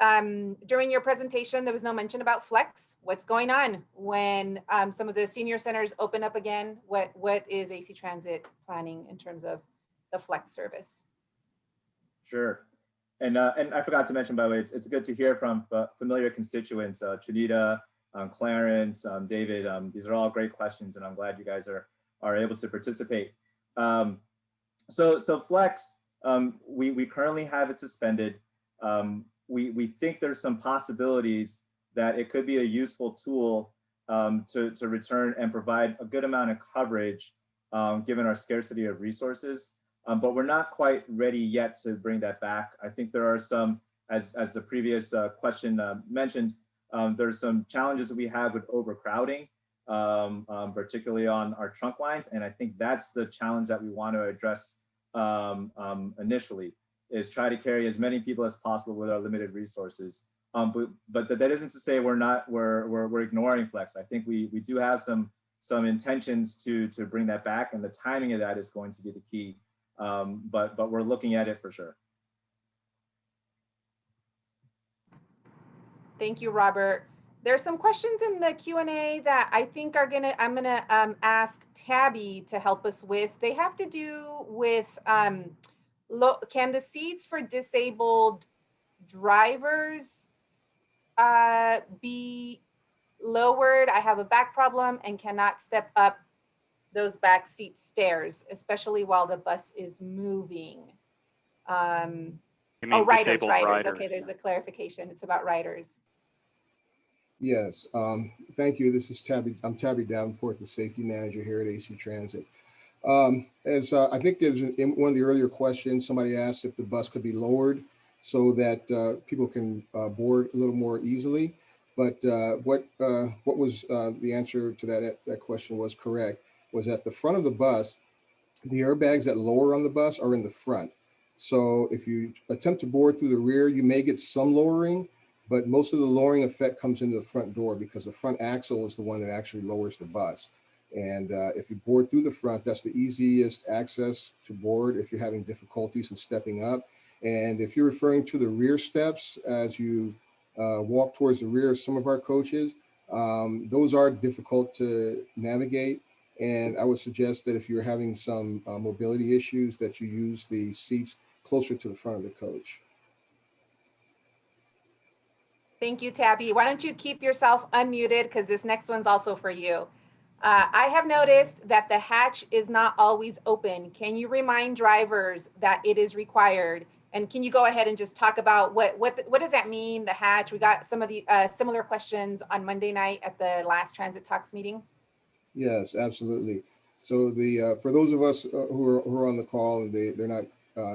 [SPEAKER 1] during your presentation, there was no mention about Flex. What's going on when some of the senior centers open up again? What is AC Transit planning in terms of the Flex service?
[SPEAKER 7] Sure. And I forgot to mention, by the way, it's good to hear from familiar constituents, Chonita, Clarence, David. These are all great questions, and I'm glad you guys are able to participate. So Flex, we currently have it suspended. We think there's some possibilities that it could be a useful tool to return and provide a good amount of coverage given our scarcity of resources. But we're not quite ready yet to bring that back. I think there are some, as the previous question mentioned, there's some challenges that we have with overcrowding, particularly on our trunk lines. And I think that's the challenge that we want to address initially, is try to carry as many people as possible with our limited resources. But that isn't to say we're ignoring Flex. I think we do have some intentions to bring that back, and the timing of that is going to be the key. But we're looking at it for sure.
[SPEAKER 1] Thank you, Robert. There's some questions in the Q&A that I think I'm gonna ask Tabby to help us with. They have to do with, can the seats for disabled drivers be lowered? I have a back problem and cannot step up those back seat stairs, especially while the bus is moving.
[SPEAKER 6] You
[SPEAKER 1] Oh,
[SPEAKER 6] mean
[SPEAKER 1] riders.
[SPEAKER 6] disabled
[SPEAKER 1] Okay, there's a clarification. It's about riders.
[SPEAKER 10] Yes, thank you. This is I'm Tabby Davenport, the safety manager here at AC Transit. As I think there's in one of the earlier questions, somebody asked if the bus could be lowered so that people can board a little more easily. But what was the answer to that question was correct, was at the front of the bus, the airbags that lower on the bus are in the front. So if you attempt to board through the rear, you may get some lowering, but most of the lowering effect comes into the front door because the front axle is the one that actually lowers the bus. And if you board through the front, that's the easiest access to board if you're having difficulties in stepping up. And if you're referring to the rear steps as you walk towards the rear of some of our coaches, those are difficult to navigate. And I would suggest that if you're having some mobility issues, that you use the seats closer to the front of the coach.
[SPEAKER 1] Thank you, Tabby. Why don't you keep yourself unmuted, because this next one's also for you. I have noticed that the hatch is not always open. Can you remind drivers that it is required? And can you go ahead and just talk about what does that mean, the hatch? We got some of the similar questions on Monday night at the last Transit Talks meeting.
[SPEAKER 10] Yes, absolutely. So for those of us who are on the call and they're not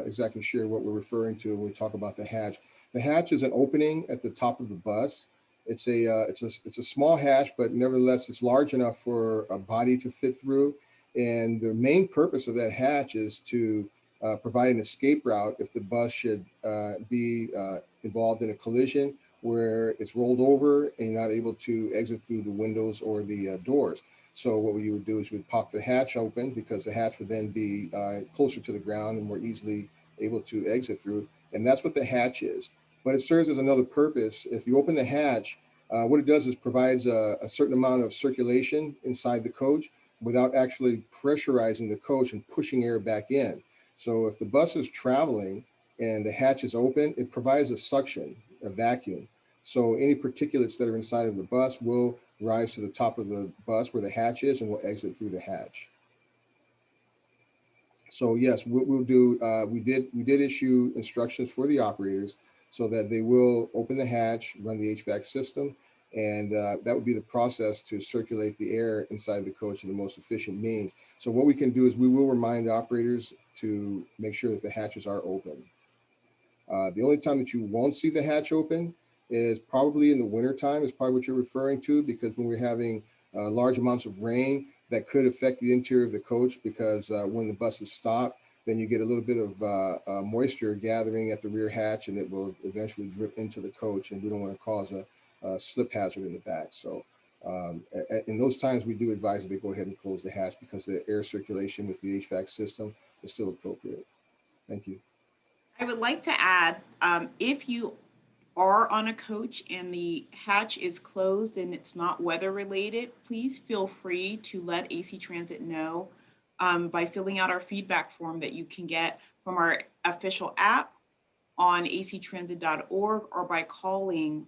[SPEAKER 10] exactly sure what we're referring to when we talk about the hatch. The hatch is an opening at the top of the bus. It's a small hatch, but nevertheless, it's large enough for a body to fit through. And the main purpose of that hatch is to provide an escape route if the bus should be involved in a collision where it's rolled over and you're not able to exit through the windows or the doors. So what you would do is you would pop the hatch open, because the hatch would then be closer to the ground and more easily able to exit through. And that's what the hatch is. But it serves as another purpose. If you open the hatch, what it does is provides a certain amount of circulation inside the coach without actually pressurizing the coach and pushing air back in. So if the bus is traveling and the hatch is open, it provides a suction, a vacuum. So any particulates that are inside of the bus will rise to the top of the bus where the hatch is and will exit through the hatch. So yes, we'll do. We did issue instructions for the operators so that they will open the hatch, run the HVAC system, and that would be the process to circulate the air inside the coach in the most efficient means. So what we can do is we will remind the operators to make sure that the hatches are open. The only time that you won't see the hatch open is probably in the winter time, is probably what you're referring to, because when we're having large amounts of rain, that could affect the interior of the coach, because when the bus is stopped, then you get a little bit of moisture gathering at the rear hatch, and it will eventually drip into the coach, and we don't want to cause a slip hazard in the back. So in those times, we do advise that they go ahead and close the hatch, because the air circulation with the HVAC system is still appropriate. Thank you.
[SPEAKER 5] I would like to add, if you are on a coach and the hatch is closed and it's not weather related, please feel free to let AC Transit know by filling out our feedback form that you can get from our official app on actransit.org, or by calling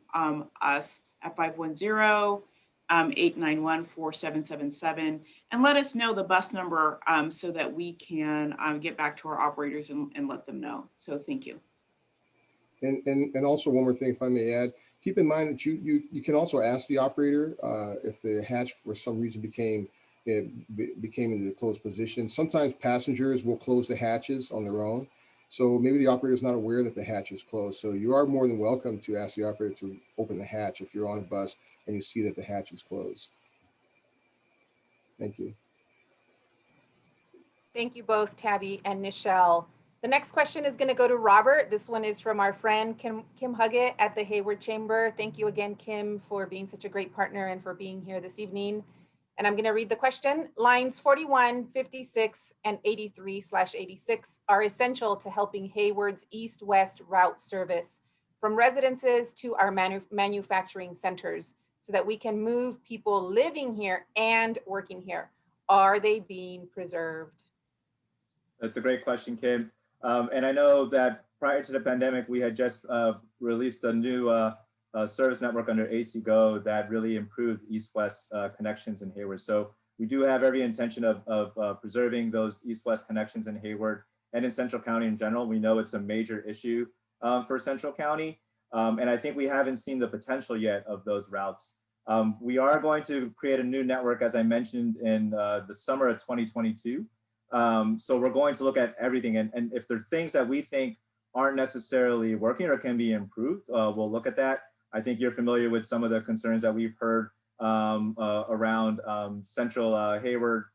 [SPEAKER 5] us at 510-891-4777 and let us know the bus number so that we can get back to our operators and let them know. So thank you.
[SPEAKER 10] And also one more thing, if I may add, keep in mind that you can also ask the operator if the hatch for some reason became into the closed position. Sometimes passengers will close the hatches on their own. So maybe the operator is not aware that the hatch is closed. So you are more than welcome to ask the operator to open the hatch if you're on a bus and you see that the hatch is closed. Thank you.
[SPEAKER 1] Thank you both, Tabby and Nichelle. The next question is going to go to Robert. This one is from our friend Kim Huggett at the Hayward Chamber. Thank you again, Kim, for being such a great partner and for being here this evening. And I'm going to read the question. Lines 41, 56, and 83/86 are essential to helping Hayward's east-west route service from residences to our manufacturing centers so that we can move people living here and working here. Are they being preserved?
[SPEAKER 7] That's a great question, Kim. And I know that prior to the pandemic, we had just released a new service network under AC Go that really improved east-west connections in Hayward. So we do have every intention of preserving those east-west connections in Hayward and in Central County in general. We know it's a major issue for Central County. And I think we haven't seen the potential yet of those routes. We are going to create a new network, as I mentioned, in the summer of 2022. So we're going to look at everything. And if there are things that we think aren't necessarily working or can be improved, we'll look at that. I think you're familiar with some of the concerns that we've heard around Central Hayward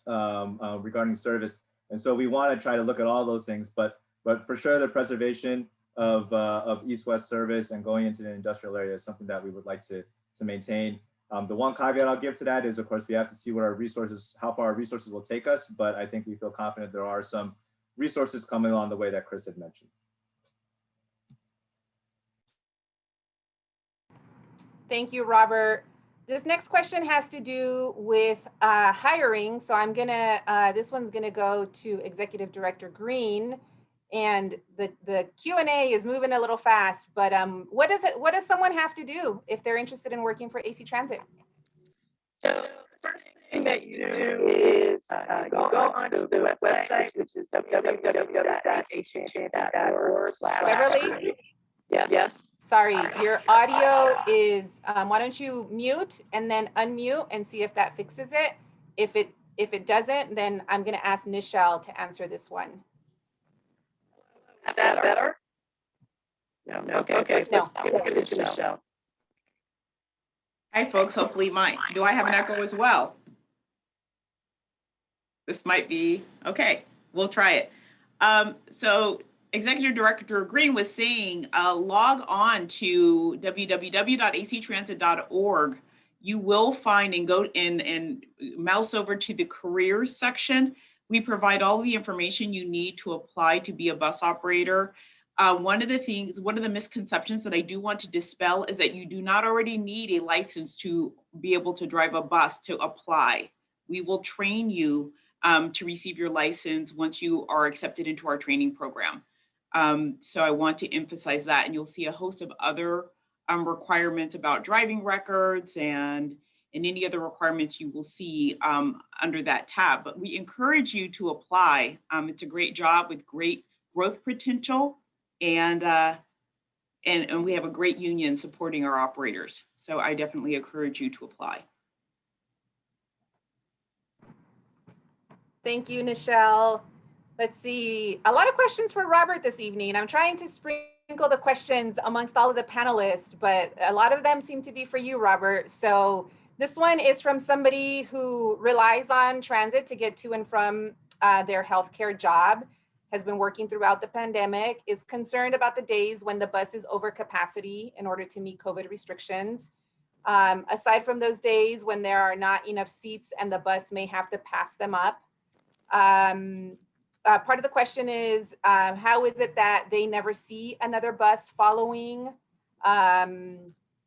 [SPEAKER 7] regarding service. And so we want to try to look at all those things, but for sure the preservation of east-west service and going into the industrial area is something that we would like to maintain. The one caveat I'll give to that is, of course, we have to see what our resources, how far our resources will take us, but I think we feel confident there are some resources coming along the way that Chris had mentioned.
[SPEAKER 1] Thank you, Robert. This next question has to do with hiring. So I'm gonna, this one's gonna go to Executive Director Greene. And the Q&A is moving a little fast, but what does someone have to do if they're interested in working for AC Transit?
[SPEAKER 8] So the first thing that you do is go onto the website, which is www.actransit.org.
[SPEAKER 1] Beverly?
[SPEAKER 8] Yes.
[SPEAKER 1] Sorry, your audio is, why don't you mute and then unmute and see if that fixes it. If it doesn't, then I'm gonna ask Nichelle to answer this one.
[SPEAKER 8] Is that better? No. Okay.
[SPEAKER 1] No.
[SPEAKER 8] Give it to Michelle.
[SPEAKER 5] Hi, folks. Hopefully do I have an echo as well? This might be, okay, we'll try it. So Executive Director Greene was saying, log on to www.actransit.org. You will find and go in and mouse over to the careers section. We provide all the information you need to apply to be a bus operator. One of the misconceptions that I do want to dispel is that you do not already need a license to be able to drive a bus to apply. We will train you to receive your license once you are accepted into our training program. So I want to emphasize that, and you'll see a host of other requirements about driving records and any other requirements you will see under that tab. But we encourage you to apply. It's a great job with great growth potential, and we have a great union supporting our operators. So I definitely encourage you to apply.
[SPEAKER 1] Thank you, Nichelle. Let's see, a lot of questions for Robert this evening. I'm trying to sprinkle the questions amongst all of the panelists, but a lot of them seem to be for you, Robert. So this one is from somebody who relies on transit to get to and from their healthcare job, has been working throughout the pandemic, is concerned about the days when the bus is over capacity in order to meet COVID restrictions. Aside from those days when there are not enough seats and the bus may have to pass them up. Part of the question is, how is it that they never see another bus following?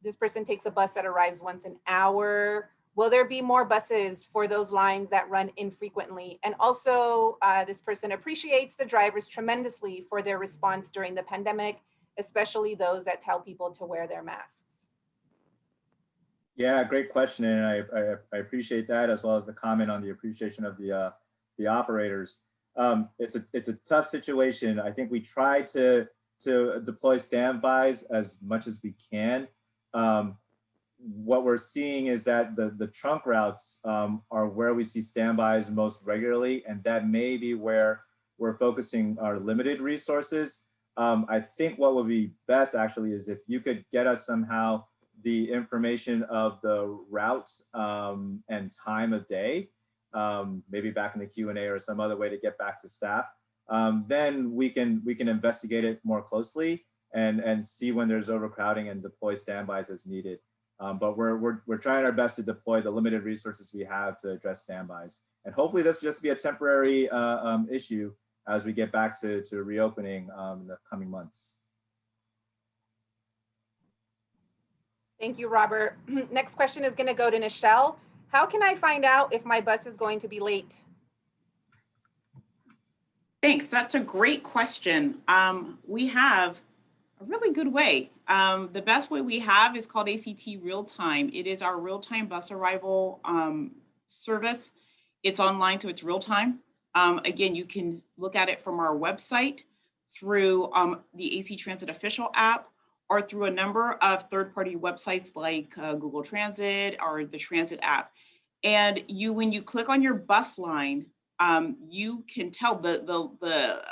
[SPEAKER 1] This person takes a bus that arrives once an hour. Will there be more buses for those lines that run infrequently? And also, this person appreciates the drivers tremendously for their response during the pandemic, especially those that tell people to wear their masks.
[SPEAKER 7] Yeah, great question. And I appreciate that, as well as the comment on the appreciation of the operators. It's a tough situation. I think we try to deploy standbys as much as we can. What we're seeing is that the trunk routes are where we see standbys most regularly, and that may be where we're focusing our limited resources. I think what would be best actually is if you could get us somehow the information of the routes and time of day, maybe back in the Q&A or some other way to get back to staff. Then we can investigate it more closely and see when there's overcrowding and deploy standbys as needed. But we're trying our best to deploy the limited resources we have to address standbys. And hopefully this will just be a temporary issue as we get back to reopening in the coming months.
[SPEAKER 1] Thank you, Robert. Next question is going to go to Nichelle. How can I find out if my bus is going to be late?
[SPEAKER 5] Thanks, that's a great question. We have a really good way. The best way we have is called ACT Real Time. It is our real-time bus arrival service. It's online, so it's real time. Again, you can look at it from our website, through the AC Transit official app, or through a number of third-party websites like Google Transit or the Transit app. And when you click on your bus line, you can tell the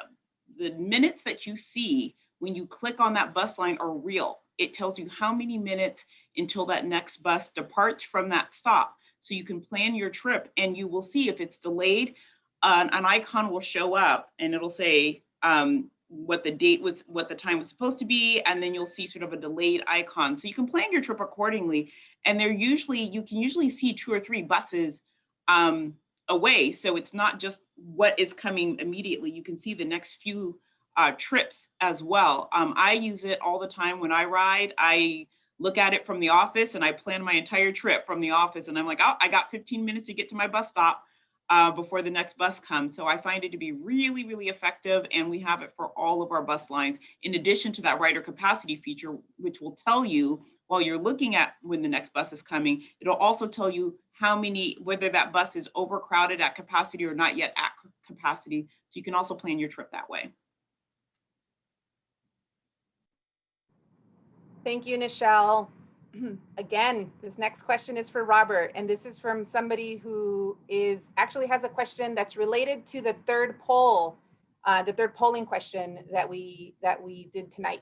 [SPEAKER 5] minutes that you see when you click on that bus line are real. It tells you how many minutes until that next bus departs from that stop. So you can plan your trip, and you will see if it's delayed, an icon will show up and it'll say what the date was, what the time was supposed to be, and then you'll see sort of a delayed icon. So you can plan your trip accordingly. And you can usually see 2 or 3 buses away. So it's not just what is coming immediately. You can see the next few trips as well. I use it all the time when I ride. I look at it from the office and I plan my entire trip from the office. And I'm like, oh, I got 15 minutes to get to my bus stop before the next bus comes. So I find it to be really, really effective. And we have it for all of our bus lines, in addition to that rider capacity feature, which will tell you while you're looking at when the next bus is coming, it'll also tell you whether that bus is overcrowded at capacity or not yet at capacity. So you can also plan your trip that way.
[SPEAKER 1] Thank you, Nichelle. Again, this next question is for Robert, and this is from somebody who actually has a question that's related to the third polling question that we did tonight.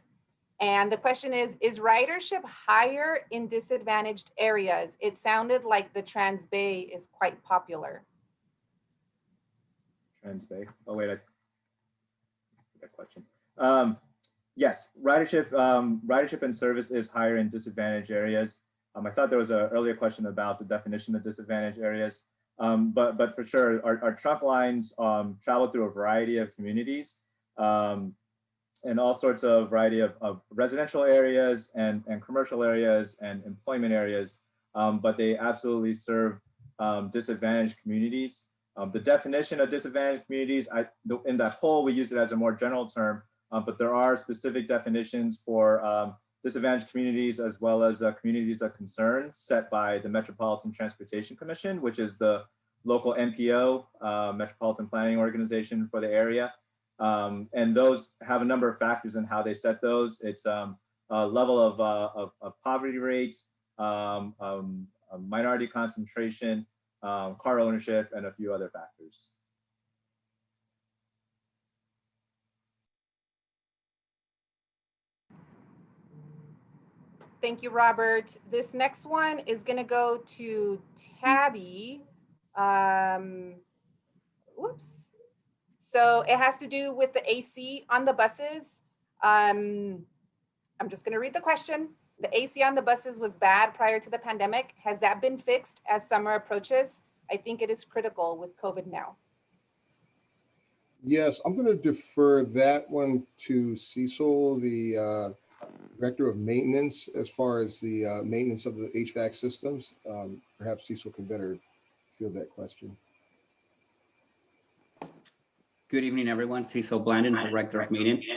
[SPEAKER 1] And the question is ridership higher in disadvantaged areas? It sounded like the Trans Bay is quite popular.
[SPEAKER 7] Trans Bay. Oh wait, that question. Yes, ridership and service is higher in disadvantaged areas. I thought there was an earlier question about the definition of disadvantaged areas, but for sure, our trunk lines travel through a variety of communities and all sorts of variety of residential areas and commercial areas and employment areas, but they absolutely serve disadvantaged communities. The definition of disadvantaged communities, in that poll, we use it as a more general term, but there are specific definitions for disadvantaged communities as well as communities of concern set by the Metropolitan Transportation Commission, which is the local MPO, Metropolitan Planning Organization for the area. And those have a number of factors in how they set those. It's a level of poverty rate, minority concentration, car ownership, and a few other factors.
[SPEAKER 1] Thank you, Robert. This next one is going to go to Tabby. Whoops. So it has to do with the AC on the buses. I'm just going to read the question. The AC on the buses was bad prior to the pandemic. Has that been fixed as summer approaches? I think it is critical with COVID now.
[SPEAKER 10] Yes, I'm going to defer that one to Cecil, the Director of Maintenance, as far as the maintenance of the HVAC systems. Perhaps Cecil can better field that question.
[SPEAKER 11] Good evening, everyone. Cecil Blandon, Director of Maintenance.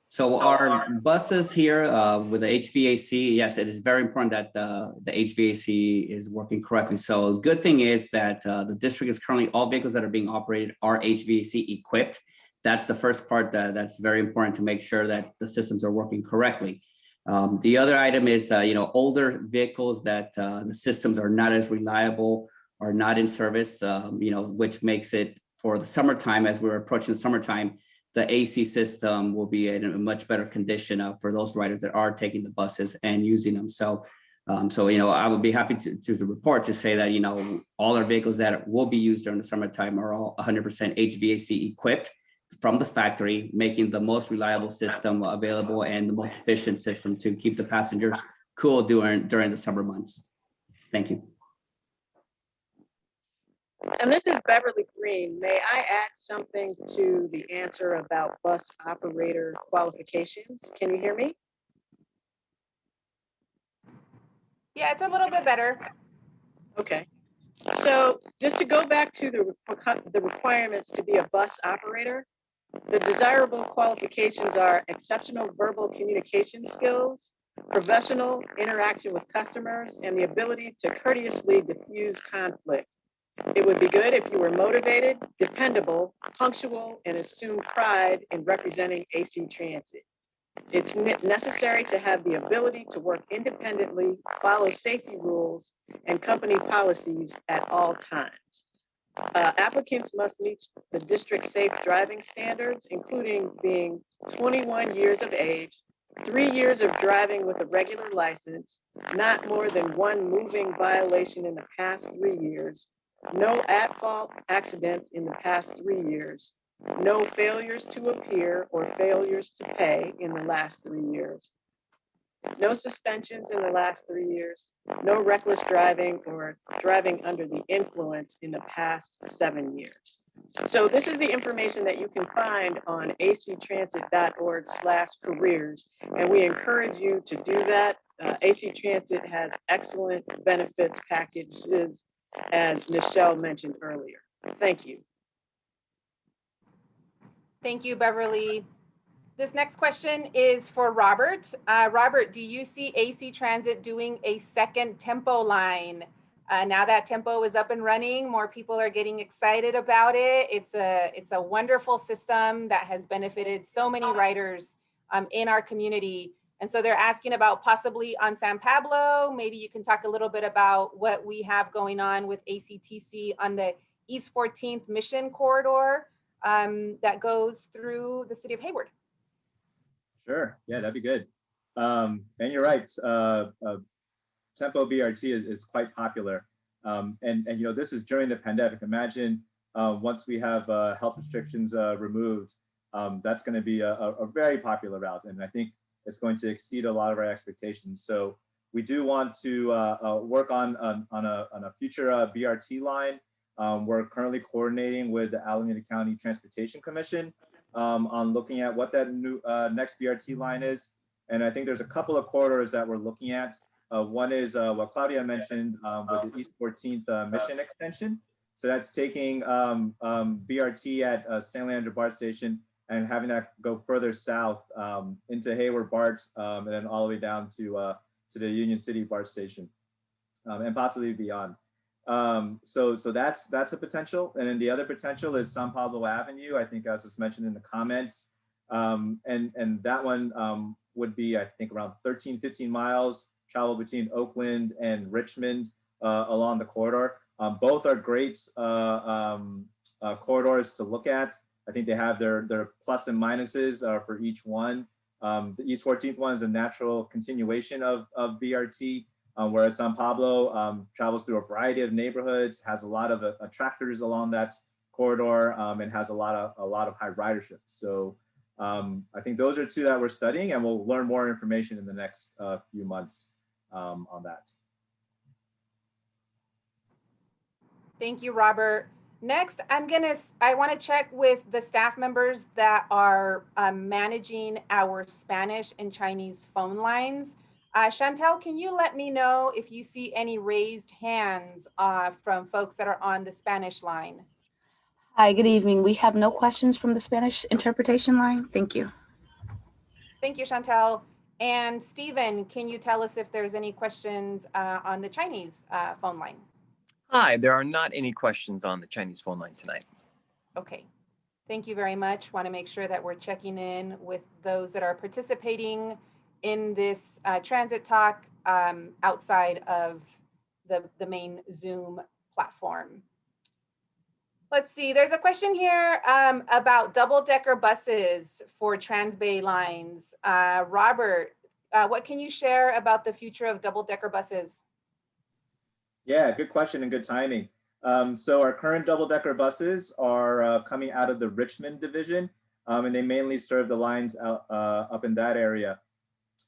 [SPEAKER 11] So our buses here with the HVAC, yes, it is very important that the HVAC is working correctly. So the good thing is that the district is currently, all vehicles that are being operated are HVAC equipped. That's the first part that's very important to make sure that the systems are working correctly. The other item is, older vehicles that the systems are not as reliable or not in service, which makes it for the summertime, as we're approaching the summertime, the AC system will be in a much better condition for those riders that are taking the buses and using them. So, I would be happy to report to say that, all our vehicles that will be used during the summertime are all 100% HVAC equipped from the factory, making the most reliable system available and the most efficient system to keep the passengers cool during the summer months. Thank you.
[SPEAKER 4] And this is Beverly Greene. May I add something to the answer about bus operator qualifications? Can you hear me?
[SPEAKER 1] Yeah, it's a little bit better.
[SPEAKER 4] Okay. So just to go back to the requirements to be a bus operator, the desirable qualifications are exceptional verbal communication skills, professional interaction with customers, and the ability to courteously diffuse conflict. It would be good if you were motivated, dependable, punctual, and assumed pride in representing AC Transit. It's necessary to have the ability to work independently, follow safety rules and company policies at all times. Applicants must meet the district safe driving standards, including being 21 years of age, 3 years of driving with a regular license, not more than one moving violation in the past 3 years, no at-fault accidents in the past 3 years, no failures to appear or failures to pay in the last 3 years, no suspensions in the last 3 years, no reckless driving or driving under the influence in the past 7 years. So this is the information that you can find on actransit.org/careers, and we encourage you to do that. AC Transit has excellent benefits packages, as Michelle mentioned earlier. Thank you.
[SPEAKER 1] Thank you, Beverly. This next question is for Robert. Robert, do you see AC Transit doing a second tempo line? Now that tempo is up and running, more people are getting excited about it. It's a wonderful system that has benefited so many riders in our community. And so they're asking about possibly on San Pablo. Maybe you can talk a little bit about what we have going on with ACTC on the East 14th Mission Corridor that goes through the city of Hayward.
[SPEAKER 7] Sure, yeah, that'd be good. And you're right, Tempo BRT is quite popular. And you know, this is during the pandemic. Imagine once we have health restrictions removed, that's gonna be a very popular route. And I think it's going to exceed a lot of our expectations. So we do want to work on a future BRT line. We're currently coordinating with the Alameda County Transportation Commission on looking at what that new next BRT line is. And I think there's a couple of corridors that we're looking at. One is what Claudia mentioned with the East 14th Mission Extension. So that's taking BRT at San Leandro BART Station and having that go further south into Hayward BART and then all the way down to the Union City BART Station and possibly beyond. So that's a potential. And then the other potential is San Pablo Avenue, I think as was mentioned in the comments. And that one would be, I think, around 15 miles travel between Oakland and Richmond along the corridor. Both are great corridors to look at. I think they have their plus and minuses for each one. The East 14th one is a natural continuation of BRT. Whereas San Pablo travels through a variety of neighborhoods, has a lot of attractors along that corridor, and has a lot of high ridership. So I think those are two that we're studying, and we'll learn more information in the next few months on that.
[SPEAKER 1] Thank you, Robert. Next, I want to check with the staff members that are managing our Spanish and Chinese phone lines. Chantel, can you let me know if you see any raised hands from folks that are on the Spanish line?
[SPEAKER 12] Hi, good evening. We have no questions from the Spanish interpretation line. Thank you.
[SPEAKER 1] Thank you, Chantel. And Stephen, can you tell us if there's any questions on the Chinese phone line?
[SPEAKER 13] Hi, there are not any questions on the Chinese phone line tonight.
[SPEAKER 1] Okay, thank you very much. Want to make sure that we're checking in with those that are participating in this transit talk outside of the main Zoom platform. Let's see, there's a question here about double-decker buses for Transbay lines. Robert, what can you share about the future of double-decker buses?
[SPEAKER 7] Yeah, good question and good timing. So our current double-decker buses are coming out of the Richmond division, and they mainly serve the lines out, up in that area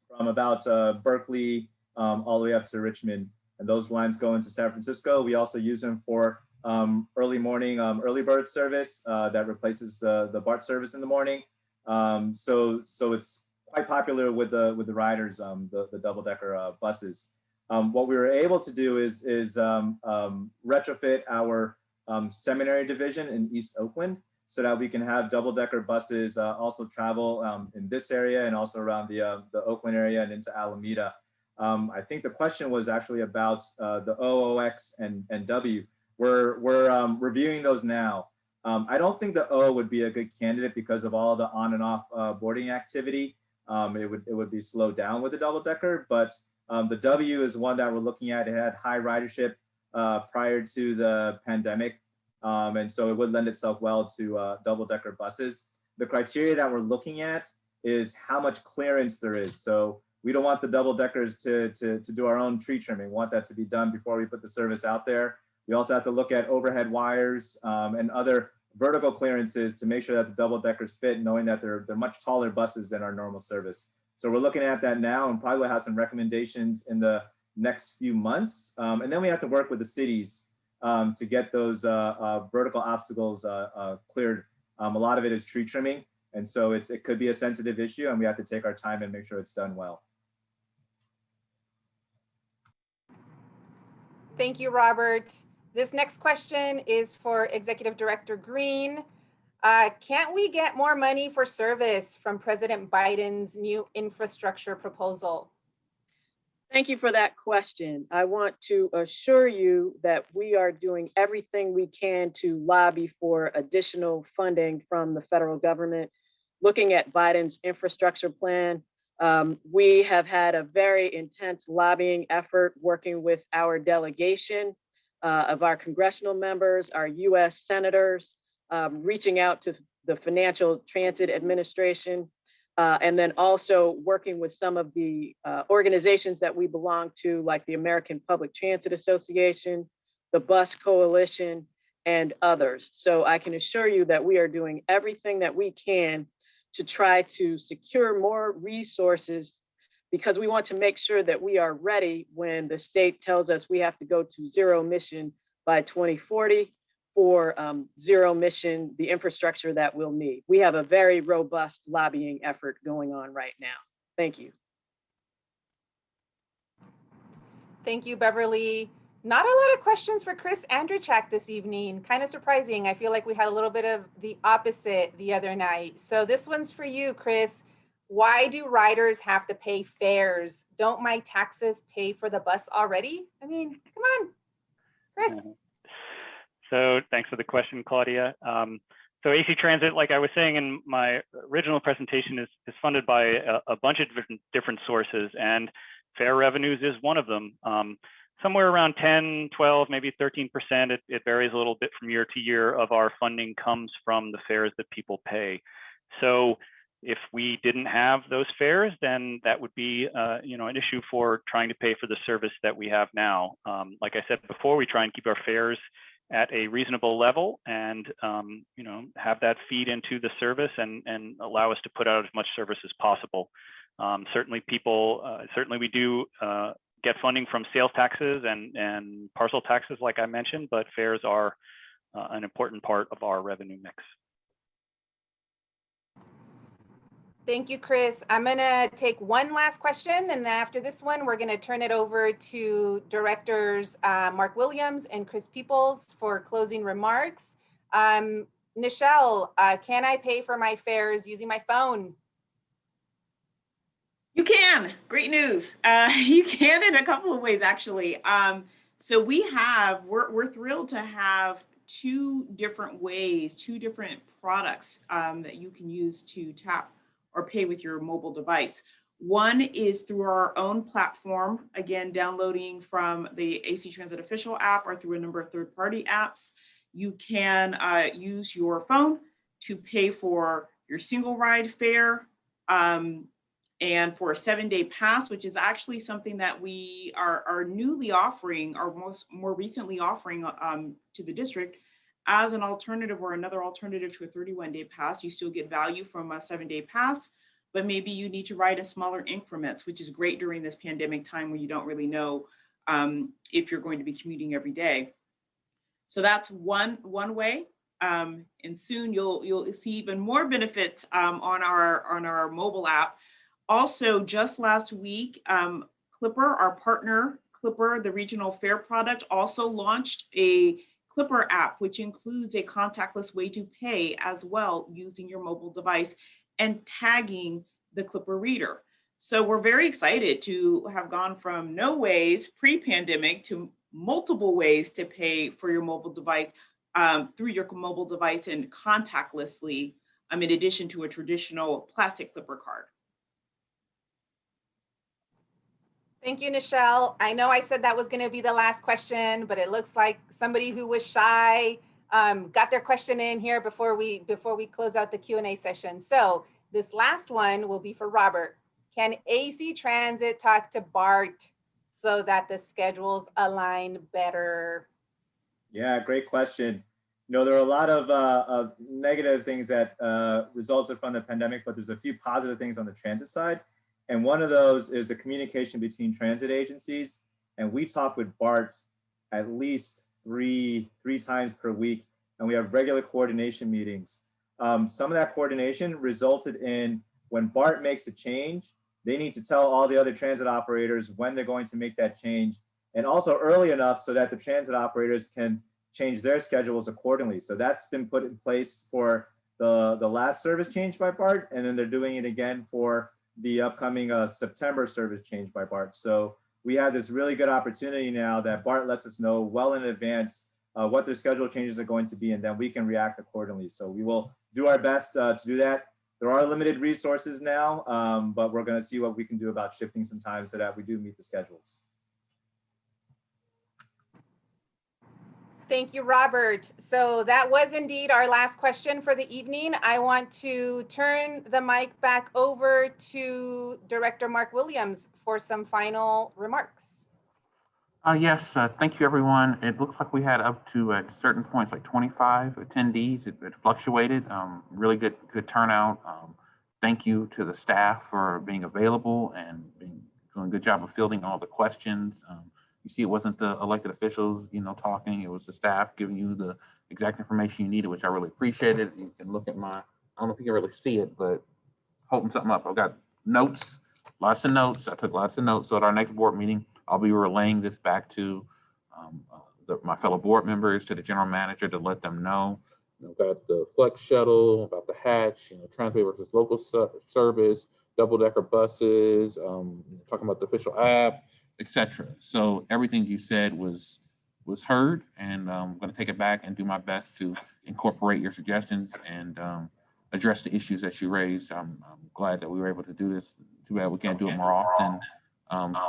[SPEAKER 7] from about Berkeley all the way up to Richmond. And those lines go into San Francisco. We also use them for early morning, early bird service that replaces the BART service in the morning. So it's quite popular with the riders, the double-decker buses. What we were able to do is retrofit our seminary division in East Oakland so that we can have double-decker buses also travel in this area and also around the Oakland area and into Alameda. I think the question was actually about the OOX and W. we're reviewing those now. I don't think the O would be a good candidate because of all the on and off boarding activity. It would be slowed down with the double decker, but the W is one that we're looking at. It had high ridership prior to the pandemic, and so it would lend itself well to double decker buses. The criteria that we're looking at is how much clearance there is. So we don't want the double deckers to do our own tree trimming. We want that to be done before we put the service out there. We also have to look at overhead wires and other vertical clearances to make sure that the double deckers fit, knowing that they're much taller buses than our normal service. So we're looking at that now and probably will have some recommendations in the next few months. And then we have to work with the cities to get those vertical obstacles cleared. A lot of it is tree trimming. And so it could be a sensitive issue and we have to take our time and make sure it's done well.
[SPEAKER 1] Thank you, Robert. This next question is for Executive Director Greene. Can't we get more money for service from President Biden's new infrastructure proposal?
[SPEAKER 4] Thank you for that question. I want to assure you that we are doing everything we can to lobby for additional funding from the federal government. Looking at Biden's infrastructure plan, we have had a very intense lobbying effort working with our delegation of our congressional members, our US senators, reaching out to the Financial Transit Administration, and then also working with some of the organizations that we belong to, like the American Public Transit Association, the Bus Coalition, and others. So I can assure you that we are doing everything that we can to try to secure more resources, because we want to make sure that we are ready when the state tells us we have to go to zero emission by 2040 for zero emission, the infrastructure that we'll need. We have a very robust lobbying effort going on right now. Thank you.
[SPEAKER 1] Thank you, Beverly. Not a lot of questions for Chris Andrzejczak this evening. Kind of surprising. I feel like we had a little bit of the opposite the other night. So this one's for you, Chris. Why do riders have to pay fares? Don't my taxes pay for the bus already? I mean, come on, Chris.
[SPEAKER 6] So thanks for the question, Claudia. So AC Transit, like I was saying in my original presentation, is funded by a bunch of different sources, and fare revenues is one of them. Somewhere around 10, 12, maybe 13%. It varies a little bit from year to year of our funding comes from the fares that people pay. So if we didn't have those fares, then that would be an issue for trying to pay for the service that we have now. Like I said before, we try and keep our fares at a reasonable level and have that feed into the service and allow us to put out as much service as possible. Certainly we do get funding from sales taxes and parcel taxes, like I mentioned, but fares are an important part of our revenue mix.
[SPEAKER 1] Thank you, Chris. I'm gonna take one last question, and then after this one, we're gonna turn it over to directors Mark Williams and Chris Peoples for closing remarks. Nichelle, can I pay for my fares using my phone?
[SPEAKER 5] You can. Great news. You can in a couple of ways, actually. So we're thrilled to have two different ways, two different products that you can use to tap or pay with your mobile device. One is through our own platform, again, downloading from the AC Transit official app or through a number of third-party apps. You can use your phone to pay for your single ride fare and for a 7-day pass, which is actually something that we are newly offering, or more recently offering to the district as an alternative or another alternative to a 31-day pass. You still get value from a 7-day pass, but maybe you need to ride in smaller increments, which is great during this pandemic time when you don't really know if you're going to be commuting every day. So that's one way. And soon you'll see even more benefits on our mobile app. Also, just last week, Clipper, our partner, Clipper, the regional fare product, also launched a Clipper app, which includes a contactless way to pay as well using your mobile device and tagging the Clipper reader. So we're very excited to have gone from no ways pre-pandemic to multiple ways to pay for your mobile device through your mobile device and contactlessly, in addition to a traditional plastic clipper card.
[SPEAKER 1] Thank you, Nichelle. I know I said that was going to be the last question, but it looks like somebody who was shy got their question in here before we close out the Q&A session. So this last one will be for Robert. Can AC Transit talk to BART so that the schedules align better?
[SPEAKER 7] Yeah, great question. You know, there are a lot of negative things that resulted from the pandemic, but there's a few positive things on the transit side. And one of those is the communication between transit agencies. And we talk with BART at least three times per week, and we have regular coordination meetings. Some of that coordination resulted in when BART makes a change, they need to tell all the other transit operators when they're going to make that change, and also early enough so that the transit operators can change their schedules accordingly. So that's been put in place for the last service change by BART, and then they're doing it again for the upcoming September service change by BART. So we have this really good opportunity now that BART lets us know well in advance what their schedule changes are going to be, and then we can react accordingly. So we will do our best to do that. There are limited resources now, but we're going to see what we can do about shifting some time so that we do meet the schedules.
[SPEAKER 1] Thank you, Robert. So that was indeed our last question for the evening. I want to turn the mic back over to Director Mark Williams for some final remarks.
[SPEAKER 2] Yes, thank you, everyone. It looks like we had up to, at certain points, like 25 attendees. It fluctuated. Really good turnout. Thank you to the staff for being available and doing a good job of fielding all the questions. You see, it wasn't the elected officials, talking. It was the staff giving you the exact information you needed, which I really appreciated. You can look at I don't know if you can really see it, but holding something up. I've got notes, lots of notes. I took lots of notes. So at our next board meeting, I'll be relaying this back to my fellow board members, to the general manager, to let them know. About the flex shuttle, about the hatch, transport versus local service, double-decker buses, talking about the official app, etc. So everything you said was heard, and I'm going to take it back and do my best to incorporate your suggestions and address the issues that you raised. I'm glad that we were able to do this. Too bad we can't do it more often.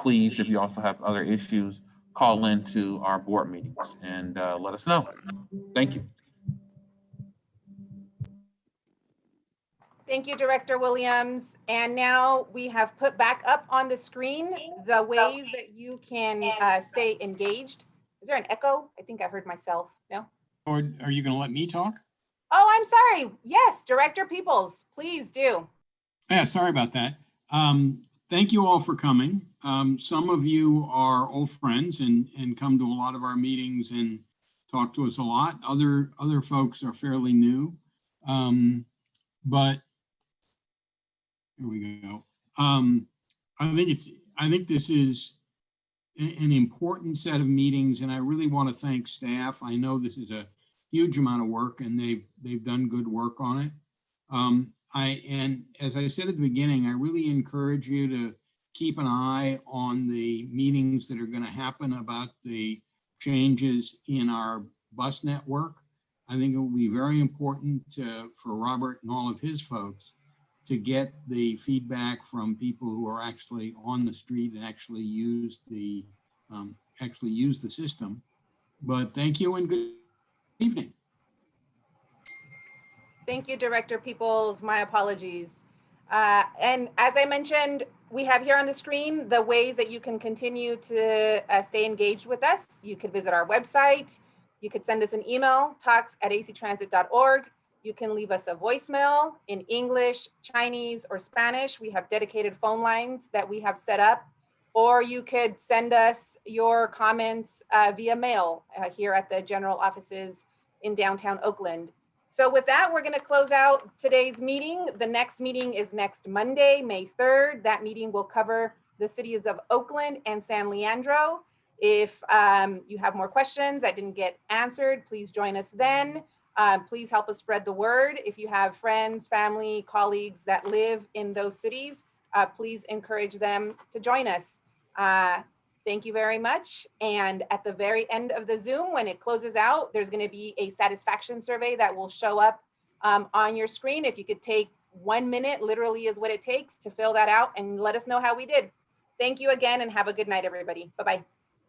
[SPEAKER 2] Please, if you also have other issues, call into our board meetings and let us know. Thank you.
[SPEAKER 1] Thank you, Director Williams. And now we have put back up on the screen the ways that you can stay engaged. Is there an echo? I think I heard myself. No?
[SPEAKER 3] Or are you going to let me talk?
[SPEAKER 1] Oh, I'm sorry. Yes, Director Peoples, please do.
[SPEAKER 3] Yeah, sorry about that. Thank you all for coming. Some of you are old friends and come to a lot of our meetings and talk to us a lot. Other folks are fairly new, but here we go. I think this is an important set of meetings, and I really want to thank staff. I know this is a huge amount of work, and they've done good work on it. And as I said at the beginning, I really encourage you to keep an eye on the meetings that are going to happen about the changes in our bus network. I think it will be very important for Robert and all of his folks to get the feedback from people who are actually on the street and actually use the system. But thank you and good evening.
[SPEAKER 1] Thank you, Director Peoples. My apologies. And as I mentioned, we have here on the screen the ways that you can continue to stay engaged with us. You could visit our website. You could send us an email, talks@actransit.org. You can leave us a voicemail in English, Chinese, or Spanish. We have dedicated phone lines that we have set up. Or you could send us your comments via mail here at the general offices in downtown Oakland. So with that, we're going to close out today's meeting. The next meeting is next Monday, May 3rd. That meeting will cover the cities of Oakland and San Leandro. If you have more questions that didn't get answered, please join us then. Please help us spread the word. If you have friends, family, colleagues that live in those cities, please encourage them to join us. Thank you very much. And at the very end of the Zoom, when it closes out, there's going to be a satisfaction survey that will show up on your screen. If you could take 1 minute, literally is what it takes to fill that out and let us know how we did. Thank you again and have a good night, everybody. Bye-bye.